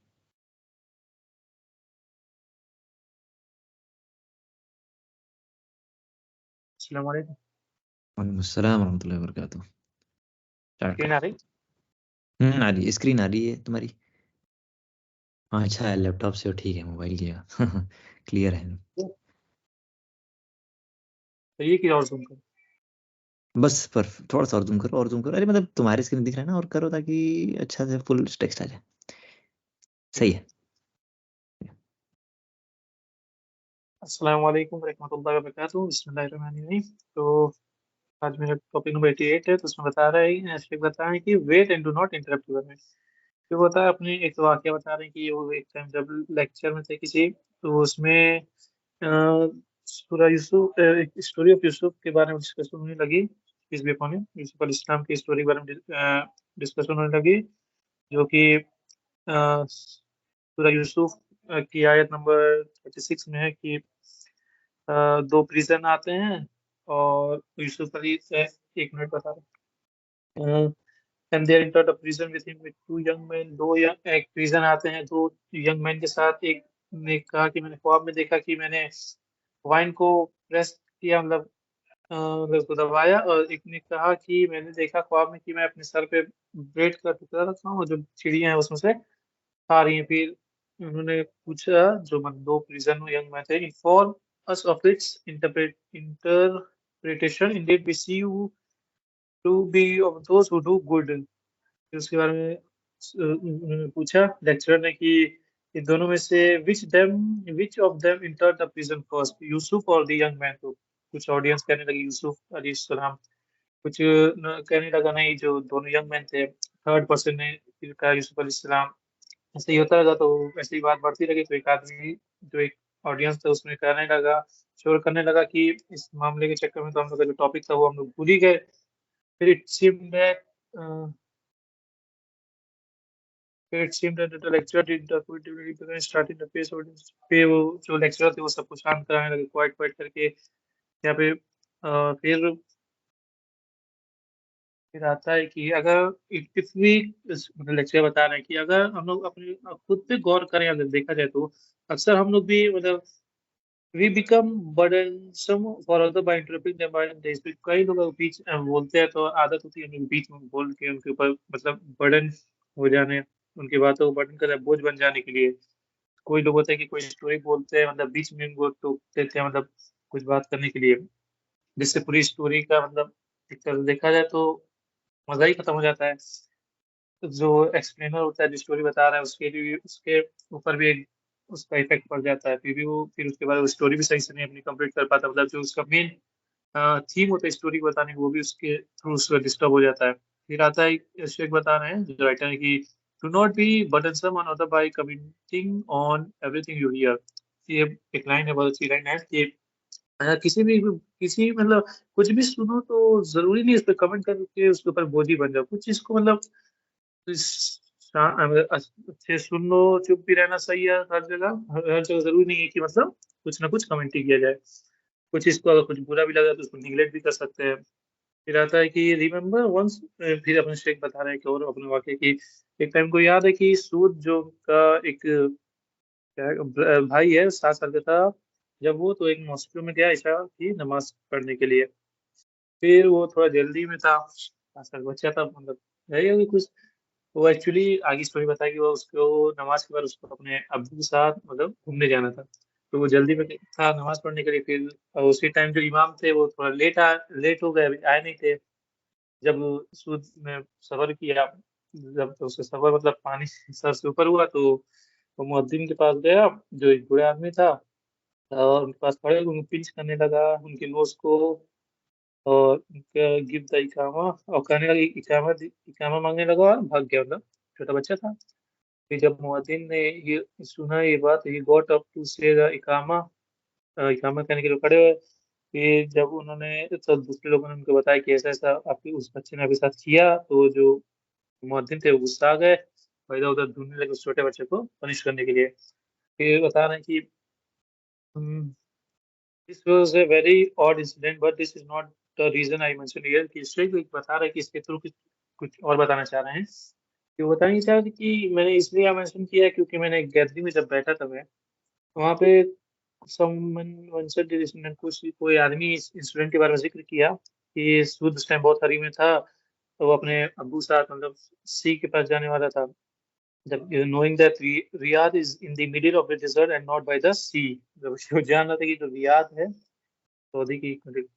अस्सलाम वालेकुम। वालेकुम अस्सलाम रहमतुल्लाहि व बरकातुहू। स्टार्ट स्क्रीन आ करो। रही? आ रही है, स्क्रीन आ रही है तुम्हारी। हाँ अच्छा है, लैपटॉप से हो, ठीक है, मोबाइल की जगह क्लियर है। तो ये की और तुम करो। बस पर थोड़ा सा और जूम करो, और जूम करो, अरे मतलब तुम्हारी स्क्रीन दिख रहा है ना, और करो ताकि अच्छा से फुल टेक्स्ट आ जाए। सही है। अस्सलाम वालेकुम रहमतुल्लाहि व बरकातुहू। बिस्मिल्लाहिर्रहमानिर्रहीम। तो आज मेरा टॉपिक नंबर 88 है। तो उसमें बता रहा है शेख बता रहे हैं कि wait and do not interrupt your में। तो बता है अपने एक वाकया बता रहे हैं कि वो एक टाइम जब लेक्चर में थे किसी, तो उसमें सूरा यूसुफ, स्टोरी ऑफ यूसुफ के बारे में डिस्कशन होने लगी। Peace be upon him, Yusuf अलैहिस्सलाम की स्टोरी के बारे में डिस्कशन होने लगी, जो कि सूरा यूसुफ की आयत नंबर 36 में है कि दो प्रिजन आते हैं और यूसुफ अली से 1 मिनट बता रहे हैं। And there entered a prison with him with 2 young man. एक प्रिजन आते हैं 2 यंग मैन के साथ। एक ने कहा कि मैंने ख्वाब में देखा कि मैंने वाइन को प्रेस किया, मतलब उसको दबाया, और एक ने कहा कि मैंने देखा ख्वाब में कि मैं अपने सर पे ब्रेड का टुकड़ा रखा हूँ और जो चिड़ियां हैं उसमें से खा रही हैं। फिर उन्होंने पूछा, जो दो प्रिजन यंग मैन थे, inform us of its interpretation, indeed we see you to be of those who do good. फिर उसके बारे में उन्होंने पूछा लेक्चरर ने कि इन दोनों में से which of them enter the prison first, Yusuf और द यंग मैन। तो कुछ ऑडियंस कहने लगी यूसुफ अलैहिस्सलाम, कुछ कहने लगा नहीं, जो दोनों यंग मैन थे। थर्ड पर्सन ने फिर कहा यूसुफ अलैहिस्सलाम। ऐसे ही होता लगा, तो ऐसे ही बात बढ़ती लगी। तो एक आदमी, जो एक ऑडियंस था, उसमें कहने लगा, शोर करने लगा कि इस मामले के चक्कर में तो हम लोग का जो टॉपिक था वो हम लोग भूल ही गए। फिर it seemed that the lecturer did the quit starting the pace audience. फिर वो जो लेक्चरर थे वो सबको शांत कराने लगे, क्वाइट क्वाइट करके। यहाँ पे फिर आता है कि अगर इफ वी, लेक्चर बता रहे हैं कि अगर हम लोग अपने खुद पे गौर करें, अगर देखा जाए तो अक्सर हम लोग भी, मतलब we become burdensome for other by interpreting them by this. कई लोग बीच बोलते हैं तो आदत होती है हम लोग बीच में बोल के उनके ऊपर, मतलब बर्डन हो जाने, उनकी बातों को बर्डन का बोझ बन जाने के लिए। कोई लोग होते हैं कि कोई स्टोरी बोलते हैं, मतलब बीच में वो टोक देते हैं, मतलब कुछ बात करने के लिए, जिससे पूरी स्टोरी का, मतलब एक तरह से देखा जाए तो मजा ही खत्म हो जाता है। जो एक्सप्लेनर होता है, जो स्टोरी बता रहा है, उसके लिए उसके ऊपर भी एक उसका इफेक्ट पड़ जाता है। फिर उसके बाद वो स्टोरी भी सही से नहीं अपनी कंप्लीट कर पाता, मतलब जो उसका मेन थीम होता है स्टोरी को बताने का, वो भी उसके थ्रू उसका डिस्टर्ब हो जाता है। फिर आता है शेख बता रहे हैं, जो राइटर है, कि do not be burdensome on other by commenting on everything you here. ये एक लाइन है, बहुत अच्छी लाइन है कि किसी, मतलब कुछ भी सुनो तो जरूरी नहीं उस पर कमेंट करके उसके ऊपर बोझी बन जाओ। कुछ चीज को, मतलब अच्छे सुन लो, चुप भी रहना सही है हर जगह। हर जगह जरूरी नहीं है कि मतलब कुछ ना कुछ कमेंट ही किया जाए। कुछ इसको अगर कुछ बुरा भी लगा तो उसको निगलेक्ट भी कर सकते हैं। फिर आता है कि रिमेम्बर वंस। फिर अपने शेख बता रहे हैं कि और अपने वाक्य की, एक टाइम को याद है कि सूद जो का एक भाई है, 7 साल का था जब वो, तो एक मॉस्को में गया ईशा की नमाज पढ़ने के लिए। फिर वो थोड़ा जल्दी में था, 5 साल का बच्चा था, मतलब है कि कुछ। वो एक्चुअली आगे स्टोरी बताया कि वो उसको नमाज के बाद उसको अपने अब्बू के साथ, मतलब घूमने जाना था। तो वो जल्दी में था नमाज पढ़ने के लिए। फिर उसी टाइम जो इमाम थे वो थोड़ा लेट हो गए, अभी आए नहीं थे। जब सूद ने सफर किया, जब तो उसका सफर, मतलब पानी सर से ऊपर हुआ, तो वो मुअद्दिन के पास गया, जो एक बूढ़ा आदमी था, और उनके पास खड़े उनको पिंच करने लगा उनके नोज को, और उनका गिव द इकामा, और कहने लगा इकामा इकामा मांगने लगा और भाग गया, मतलब छोटा बच्चा था। फिर जब मुअद्दिन ने ये सुना ये बात, ये गॉट अप टू से द इकामा, इकामा कहने के लिए खड़े हुए। फिर जब उन्होंने, तो दूसरे लोगों ने उनको बताया कि ऐसा ऐसा आपके उस बच्चे ने आपके साथ किया, तो जो मुअद्दिन थे वो गुस्सा आ गए और इधर उधर ढूंढने लगे उस छोटे बच्चे को पनिश करने के लिए। फिर बता रहे हैं कि this was a very odd incident but this is not the reason I mention here. कि इसलिए कोई बता रहा है कि इसके थ्रू कुछ और बताना चाह रहे हैं, कि वो बताना चाह रहे थे कि मैंने इसलिए मेंशन किया क्योंकि मैंने एक गैदरिंग में जब बैठा था मैं, वहाँ पे समवन मेंशन दिस इंसिडेंट, कुछ कोई आदमी इस इंसिडेंट के बारे में जिक्र किया कि सूद उस टाइम बहुत हरी में था, तो वो अपने अब्बू साथ, मतलब सी के पास जाने वाला था। जब knowing that Riyadh is in the middle of the desert and not by the sea, जब वो जान रहा था कि जो रियाद है सऊदी की एक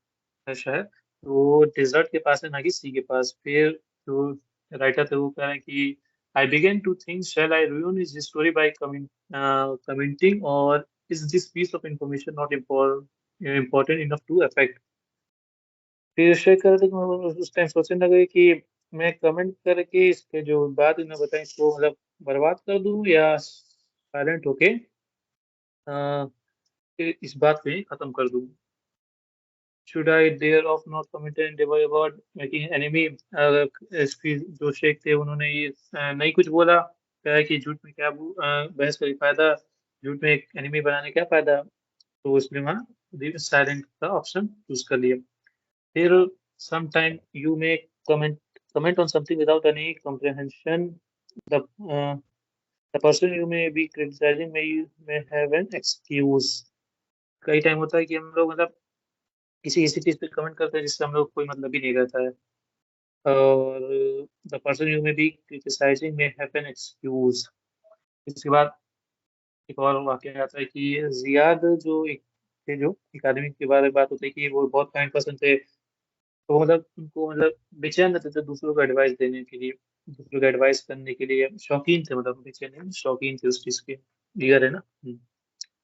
शहर, तो वो डेजर्ट के पास है ना कि सी के पास। फिर जो राइटर थे वो कह रहे हैं कि I began to think shall I ruin his story by commenting or is this piece of information not important enough to affect? फिर शेयर कर रहे थे कि मैं उस टाइम सोचने लगे कि मैं कमेंट करके इसके जो बात इन्हें बताएं इसको मतलब बर्बाद कर दूं या साइलेंट होके इस बात पे खत्म कर दूं. Should I dare of not commenting and debate about making enemy? इसकी जो शेख थे उन्होंने ये नहीं कुछ बोला, कहा कि झूठ में क्या बहस का फायदा, झूठ में एक एनिमी बनाने क्या फायदा, तो इसलिए वहाँ साइलेंट का ऑप्शन चूज कर लिया. फिर sometime you may comment on something without any comprehension. The person you may be criticizing may have an excuse. कई टाइम होता है कि हम लोग मतलब किसी ऐसी चीज पे कमेंट करते हैं जिससे हम लोग कोई मतलब ही नहीं रहता है, और the person you may be criticising may have an excuse. इसके बाद एक और वाकया आता है कि जियाद जो एक थे, जो एक आदमी के बारे में बात होती है कि वो बहुत काइंड पर्सन थे, तो मतलब उनको मतलब बेचैन रहते थे दूसरों को एडवाइस देने के लिए, दूसरों को एडवाइस करने के लिए शौकीन थे, मतलब बेचैन नहीं, शौकीन थे उस चीज के, लीडर है ना.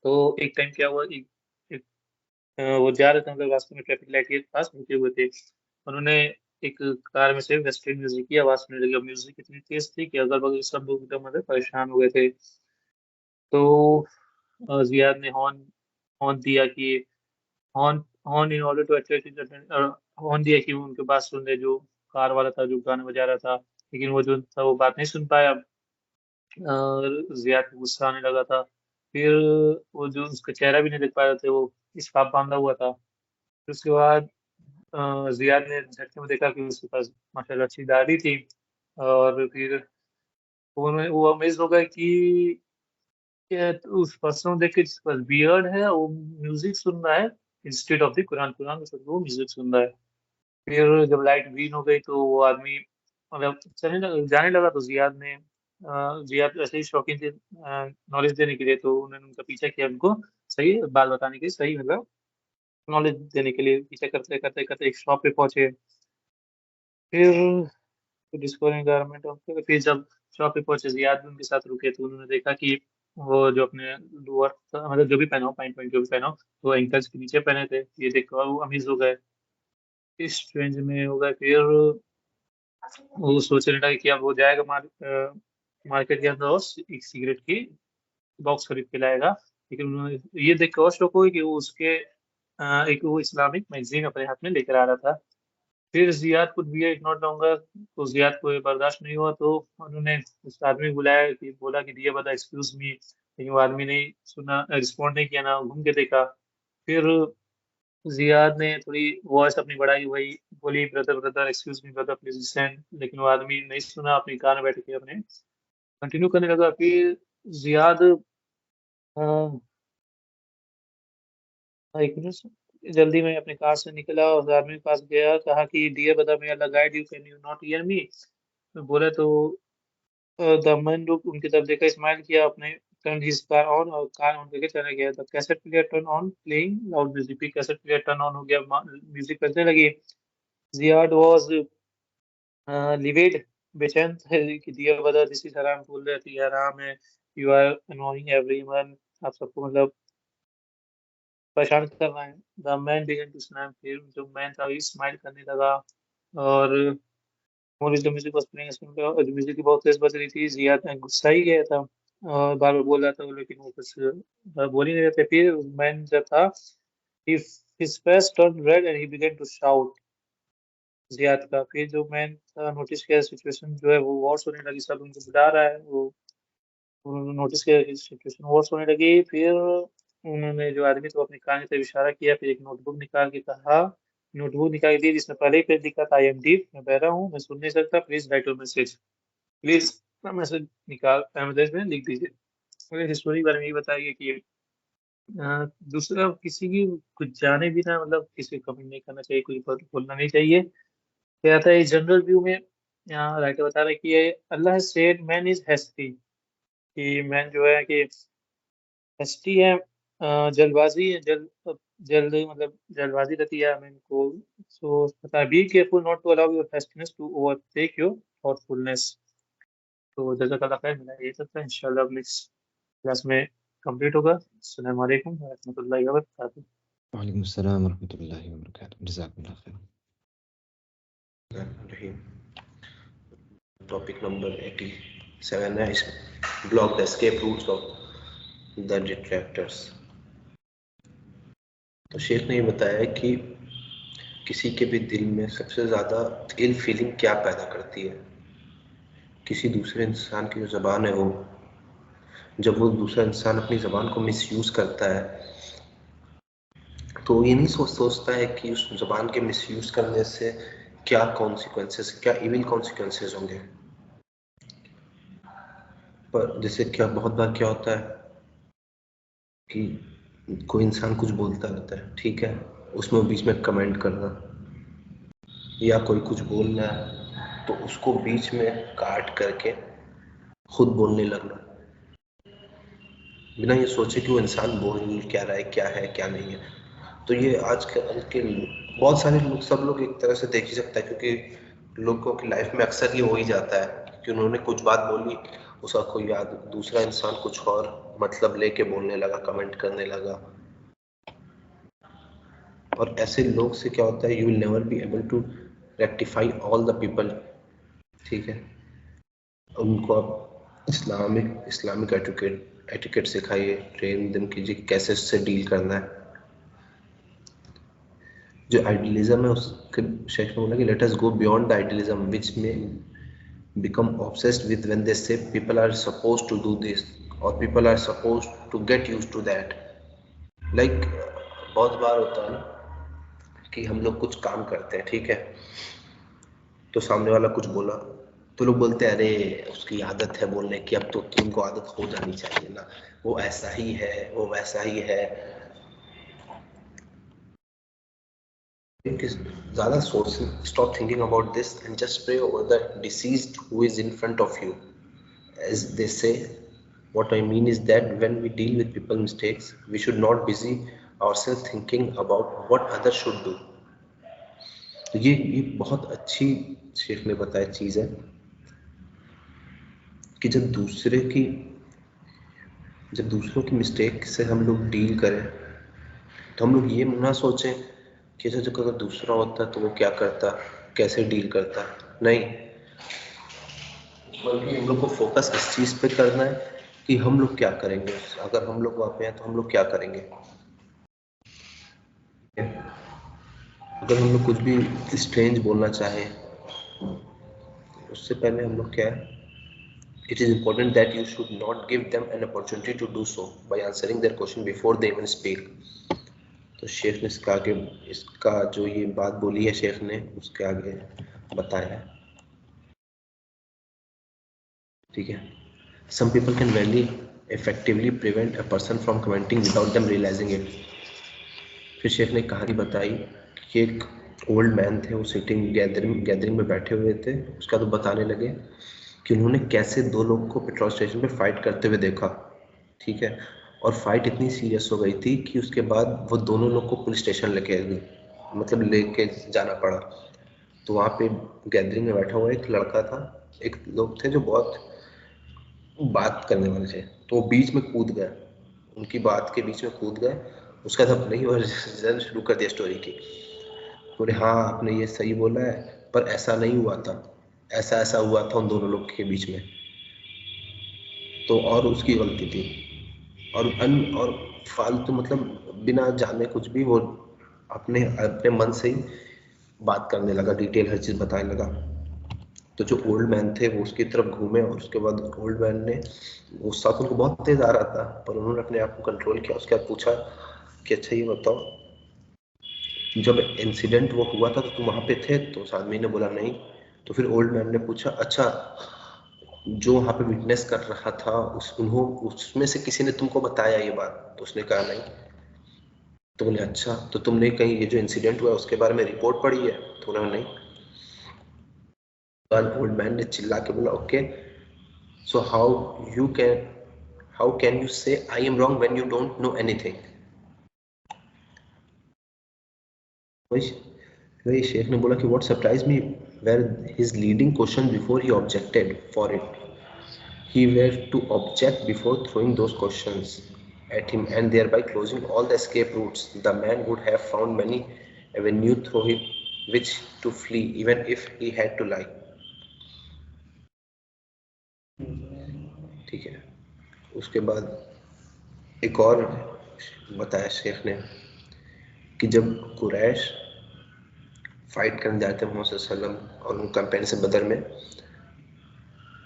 तो एक टाइम क्या हुआ, एक वो जा रहे थे, मतलब रास्ते में ट्रैफिक लाइट के पास रुके हुए थे, उन्होंने एक कार में से वेस्टर्न म्यूजिक की आवाज सुनने लगी. अब म्यूजिक इतनी तेज थी कि अगल बगल सब लोग एकदम मतलब परेशान हो गए थे. तो जियाद ने हॉर्न हॉर्न दिया कि horn horn in order to attract, horn दिया कि वो उनके बात सुन ले, जो कार वाला था जो गाना बजा रहा था, लेकिन वो जो था वो बात नहीं सुन पाया. जियाद को गुस्सा आने लगा था. फिर वो जो उसका चेहरा भी नहीं देख पा रहे थे, वो स्कार्फ बांधा हुआ था. फिर उसके बाद जियाद ने झटके में देखा कि उसके पास माशाल्लाह अच्छी दाढ़ी थी, और फिर वो अमेज हो गए कि तो उस पर्सन को देख के जिसके पास बियर्ड है वो म्यूजिक सुन रहा है instead of the Quran. Quran में वो म्यूजिक सुन रहा है. फिर जब लाइट ग्रीन हो गई तो वो आदमी मतलब जाने लगा, तो जियाद ऐसे ही शौकीन थे नॉलेज देने के लिए, तो उन्होंने उनका पीछा किया, उनको सही बात बताने के लिए, सही मतलब नॉलेज देने के लिए पीछे करते करते करते एक शॉप पे पहुंचे. फिर डिस्कवरिंग गारमेंट ऑफ, फिर जब शॉप पे पहुंचे जियाद भी उनके साथ रुके, तो उन्होंने देखा कि वो जो अपने लोअर मतलब जो भी पहना हो, पैंट पैंट जो भी पहना हो, वो एंकल्स के नीचे पहने थे. ये देखकर वो अमीज हो गए, इस रेंज में हो गए. फिर वो सोचने लगे कि अब वो जाएगा मार्केट के अंदर और एक सिगरेट की बॉक्स खरीद के लाएगा, लेकिन उन्होंने ये देख कर और शौक हुई कि वो उसके एक वो इस्लामिक मैगजीन अपने हाथ में लेकर आ रहा था. फिर जियाद कुछ भी इग्नोर लूंगा, तो जियाद को ये बर्दाश्त नहीं हुआ, तो उन्होंने उस आदमी को बुलाया कि बोला कि डियर ब्रदर एक्सक्यूज मी, लेकिन वो आदमी नहीं सुना, रिस्पॉन्ड नहीं किया, ना घूम के देखा. फिर जियाद ने थोड़ी वॉइस अपनी बढ़ाई, वही बोली brother brother excuse me brother please listen, लेकिन वो आदमी नहीं सुना, अपनी कार में बैठ के अपने कंटिन्यू करने लगा. फिर जियाद एक मिनट, जल्दी में अपनी कार से निकला और उस आदमी के पास गया, कहा कि dear brother may Allah guide you, can you not hear me. बोले तो द मैन लुक उनकी तरफ देखा, स्माइल किया, अपने टर्न हिज कार ऑन, और कार ऑन करके चला गया. The cassette player turn on playing loud music, भी कैसेट प्लेयर टर्न ऑन हो गया, म्यूजिक बजने लगी. जियाद वाज लिविड, बेचैन थे कि डियर ब्रदर दिस इज हराम, बोल रहे थे ये हराम है, यू आर अनोइंग एवरीवन, आप सबको मतलब परेशान कर रहे हैं. The man began to smile, फिर जो मैन था वो स्माइल करने लगा, और जो म्यूजिक बज प्लेइंग, और जो म्यूजिक की बहुत तेज बज रही थी, जियाद गुस्सा ही गया था और बार बार बोल रहा था, लेकिन वो कुछ बोल ही नहीं रहे थे. फिर मैन जब था, his face turned red and he began to shout. Ziyad का फिर जो मैन था नोटिस किया सिचुएशन जो है वो वर्स होने लगी, सब उनको बुला रहा है, वो उन्होंने नोटिस किया कि सिचुएशन वर्स होने लगी. फिर उन्होंने जो आदमी तो अपनी कहानी से इशारा किया, फिर एक नोटबुक निकाल के कहा, नोटबुक निकाल दी जिसमें पहले ही पेज लिखा था, आई एम डीप, मैं बहरा हूँ, मैं सुन नहीं सकता, please right your message, please message निकाल मैसेज में लिख दीजिए. मुझे हिस्टोरी के बारे में ये बताइए कि दूसरा किसी की कुछ जाने भी ना, मतलब किसी को कमेंट नहीं करना चाहिए, कोई बोलना नहीं चाहिए. क्या आता है जनरल व्यू में, यहाँ राइटर बता रहे हैं कि ये अल्लाह सेड मैन इज हैस्टी, कि मैन जो है कि हैस्टी है, जल्दबाजी है, जल्द मतलब जल्दबाजी रहती है मैन को. सो बता be careful not to allow your hastiness to overtake your thoughtfulness. तो जज़ाकल्लाह खैर, मेरा यही सब था. इंशाल्लाह नेक्स्ट क्लास में कंप्लीट होगा। अस्सलाम वालेकुम व रहमतुल्लाहि व बरकातुहू। वालेकुम अस्सलाम व रहमतुल्लाहि व बरकातुहू। जज़ाकुमुल्लाह खैर। टॉपिक नंबर 87 है, block the escape routes of the detractors. तो शेख ने ये बताया कि किसी के भी दिल में सबसे ज़्यादा इल फीलिंग क्या पैदा करती है। किसी दूसरे इंसान की जो ज़बान है, वो जब वो दूसरा इंसान अपनी ज़बान को मिसयूज़ करता है तो ये नहीं सोचता है कि उस ज़बान के मिसयूज़ करने से क्या कॉन्सिक्वेंसेस, क्या इविल कॉन्सिक्वेंसेस होंगे। पर जैसे क्या बहुत बार क्या होता है कि कोई इंसान कुछ बोलता रहता है, ठीक है, उसमें बीच में कमेंट करना, या कोई कुछ बोल रहा है तो उसको बीच में काट करके खुद बोलने लगना, बिना ये सोचे कि वो इंसान बोल क्या रहा है, क्या है क्या नहीं है। तो ये आजकल के बहुत सारे लोग, सब लोग एक तरह से देख ही सकता है, क्योंकि लोगों की लाइफ में अक्सर ये हो ही जाता है कि उन्होंने कुछ बात बोली, उसका कोई याद दूसरा इंसान कुछ और मतलब लेके बोलने लगा, कमेंट करने लगा। और ऐसे लोग से क्या होता है, you will never be able to rectify all the people, ठीक है। उनको आप इस्लामिक एटिकेट सिखाइए, ट्रेन देम कीजिए कैसे इससे डील करना है। जो आइडियलिज्म है उसके शेख ने बोला कि let us go beyond the idealism which में become obsessed with when they say people are supposed to do this or people are supposed to get used to that. Like बहुत बार होता है ना कि हम लोग कुछ काम करते हैं, ठीक है, तो सामने वाला कुछ बोला तो लोग बोलते हैं अरे उसकी आदत है बोलने की, अब तो तुमको आदत हो जानी चाहिए ना, वो ऐसा ही है, वो वैसा ही है। ज़्यादा सोचना, stop thinking about this and just pray over the deceased who is in front of you. As they say, what I mean is that when we deal with people's mistakes, we should not busy ourselves thinking about what others should do. तो ये बहुत अच्छी शेख ने बताया चीज़ है कि जब दूसरों की मिस्टेक से हम लोग डील करें तो हम लोग ये ना सोचें कि जब अगर दूसरा होता तो वो क्या करता, कैसे डील करता, नहीं, बल्कि हम लोग को फोकस इस चीज़ पे करना है कि हम लोग क्या करेंगे, अगर हम लोग वहाँ पे हैं तो हम लोग क्या करेंगे। अगर हम लोग कुछ भी स्ट्रेंज बोलना चाहें उससे पहले हम लोग क्या है, it is important that you should not give them an opportunity to do so by answering their question before they even speak. तो शेख ने इसका जो ये बात बोली है शेख ने उसके आगे बताया है, ठीक है। Some people can very effectively prevent a person from commenting without them realizing it. फिर शेख ने कहानी बताई कि एक ओल्ड मैन थे, वो सिटिंग गैदरिंग में बैठे हुए थे। उसका तो बताने लगे कि उन्होंने कैसे दो लोग को पेट्रोल स्टेशन पे फाइट करते हुए देखा, ठीक है, और फाइट इतनी सीरियस हो गई थी कि उसके बाद वो दोनों लोग को पुलिस स्टेशन लेके जाना पड़ा। तो वहाँ पे गैदरिंग में बैठा हुआ एक लड़का था, एक लोग थे जो बहुत बात करने वाले थे, तो वो बीच में कूद गए, उनकी बात के बीच में कूद गए। उसका तब नहीं वर्जन शुरू कर दिया स्टोरी की, बोले हाँ आपने ये सही बोला है पर ऐसा नहीं हुआ था, ऐसा ऐसा हुआ था उन दोनों लोग के बीच में, तो और उसकी गलती थी। और फालतू बिना जाने कुछ भी वो अपने मन से ही बात करने लगा, डिटेल हर चीज़ बताने लगा। तो जो ओल्ड मैन थे वो उसकी तरफ घूमे और उसके बाद ओल्ड मैन ने गुस्सा तो उनको बहुत तेज आ रहा था पर उन्होंने अपने आप को कंट्रोल किया। उसके बाद पूछा कि अच्छा ये बताओ जब इंसिडेंट वो हुआ था तो तुम वहाँ पे थे? तो उस आदमी ने बोला नहीं। तो फिर ओल्ड मैन ने पूछा अच्छा जो वहाँ पे विटनेस कर रहा था उसमें से किसी ने तुमको बताया ये बात? तो उसने कहा नहीं। तो बोले अच्छा तो तुमने कहीं ये जो इंसिडेंट हुआ उसके बारे में रिपोर्ट पढ़ी है? तो बोला नहीं। ओल्ड मैन ने चिल्ला के बोला okay so how can you say I am wrong when you don't know anything. वही शेख ने बोला कि what surprise me were his leading question before he objected for it, he were to object before throwing those questions. at him and thereby closing all the escape routes. The man would have found many avenues through which to flee, even if he had to lie. ठीक है, उसके बाद एक और बताया शेख ने कि जब कुरैश फाइट करने जाते हैं मोहम्मद सल्लल्लाहु अलैहि वसल्लम और उन कैंपेन से बदर में,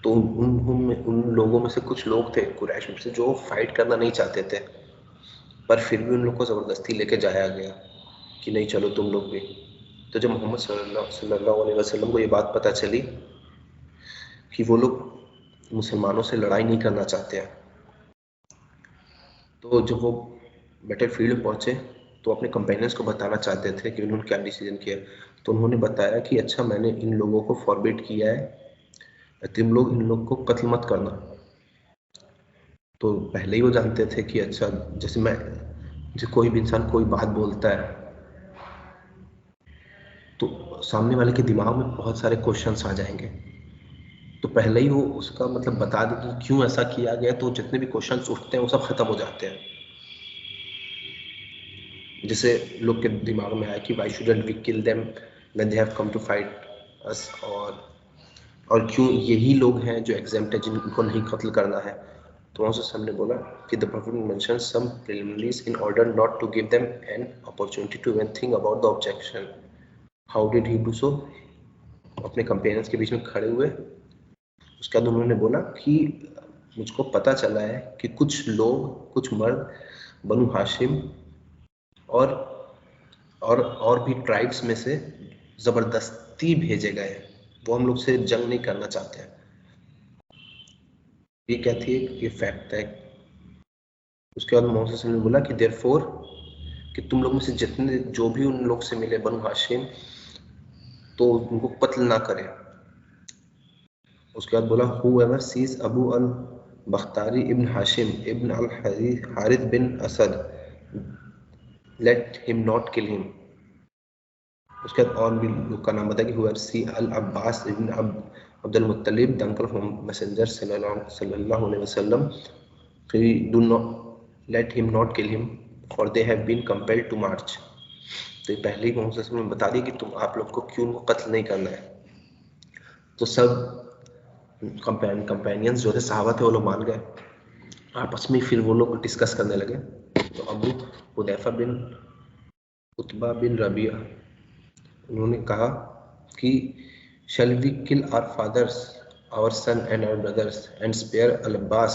तो उन लोगों में से कुछ लोग थे कुरैश में से जो फाइट करना नहीं चाहते थे, पर फिर भी उन लोग को ज़बरदस्ती लेके जाया गया कि नहीं चलो तुम लोग भी। तो जब मोहम्मद सल्लल्लाहु अलैहि वसल्लम को ये बात पता चली कि वो लोग मुसलमानों से लड़ाई नहीं करना चाहते हैं, तो जब वो बैटलफील्ड में पहुंचे तो अपने कंपेनियंस को बताना चाहते थे कि उन्होंने क्या डिसीजन किया। तो उन्होंने बताया कि अच्छा, मैंने इन लोगों को फॉरबिड किया है, तुम लोग इन लोग को कत्ल मत करना। तो पहले ही वो जानते थे कि अच्छा, जैसे कोई भी इंसान कोई बात बोलता है तो सामने वाले के दिमाग में बहुत सारे क्वेश्चंस आ जाएंगे, तो पहले ही वो उसका मतलब बता देते कि क्यों ऐसा किया गया, तो जितने भी क्वेश्चंस उठते हैं वो सब खत्म हो जाते हैं। जैसे लोग के दिमाग में आया कि why shouldn't we kill them when they have come to fight us, और क्यों यही लोग हैं जो एग्जेम्प्ट है जिनको नहीं कत्ल करना है। तो वहाँ से हमने बोला कि the prophet mention some preliminaries in order not to give them an opportunity to even think about the objection. How did he do so? अपने कंपेनियंस के बीच में खड़े हुए, उसके बाद उन्होंने बोला कि मुझको पता चला है कि कुछ लोग, कुछ मर्द बनु हाशिम और भी ट्राइब्स में से जबरदस्ती भेजे गए, वो हम लोग से जंग नहीं करना चाहते हैं। ये क्या थी? ये फैक्ट है। उसके बाद मोहम्मद सल्लल्लाहु अलैहि वसल्लम ने बोला कि देयरफॉर, कि तुम लोग में से जितने जो भी उन लोग से मिले बनु हाशिम, तो उनको कत्ल ना करें। उसके बाद बोला whoever sees Abu Al बख्तारी ibn Hashim ibn Al हारिथ bin Asad, let him not kill him। उसके बाद और भी लोग का नाम बताया कि whoever see al Abbas ibn Abdul Muttalib the uncle of messenger सल्लल्लाहु अलैहि वसल्लम, do not let him not kill him for they have been compelled to march। तो ये पहले ही मोहम्मद सल्लल्लाहु अलैहि वसल्लम ने बता दिया कि तुम आप लोग को क्यों उनको कत्ल नहीं करना है। तो सब कंपेनियंस जो थे, सहाबा थे, वो लोग मान गए। आपस में फिर वो लोग डिस्कस करने लगे। तो अबू हुदैफा बिन उतबा बिन रबिया, उन्होंने कहा कि shall we kill our fathers, our son and our brothers and spare al-Abbas?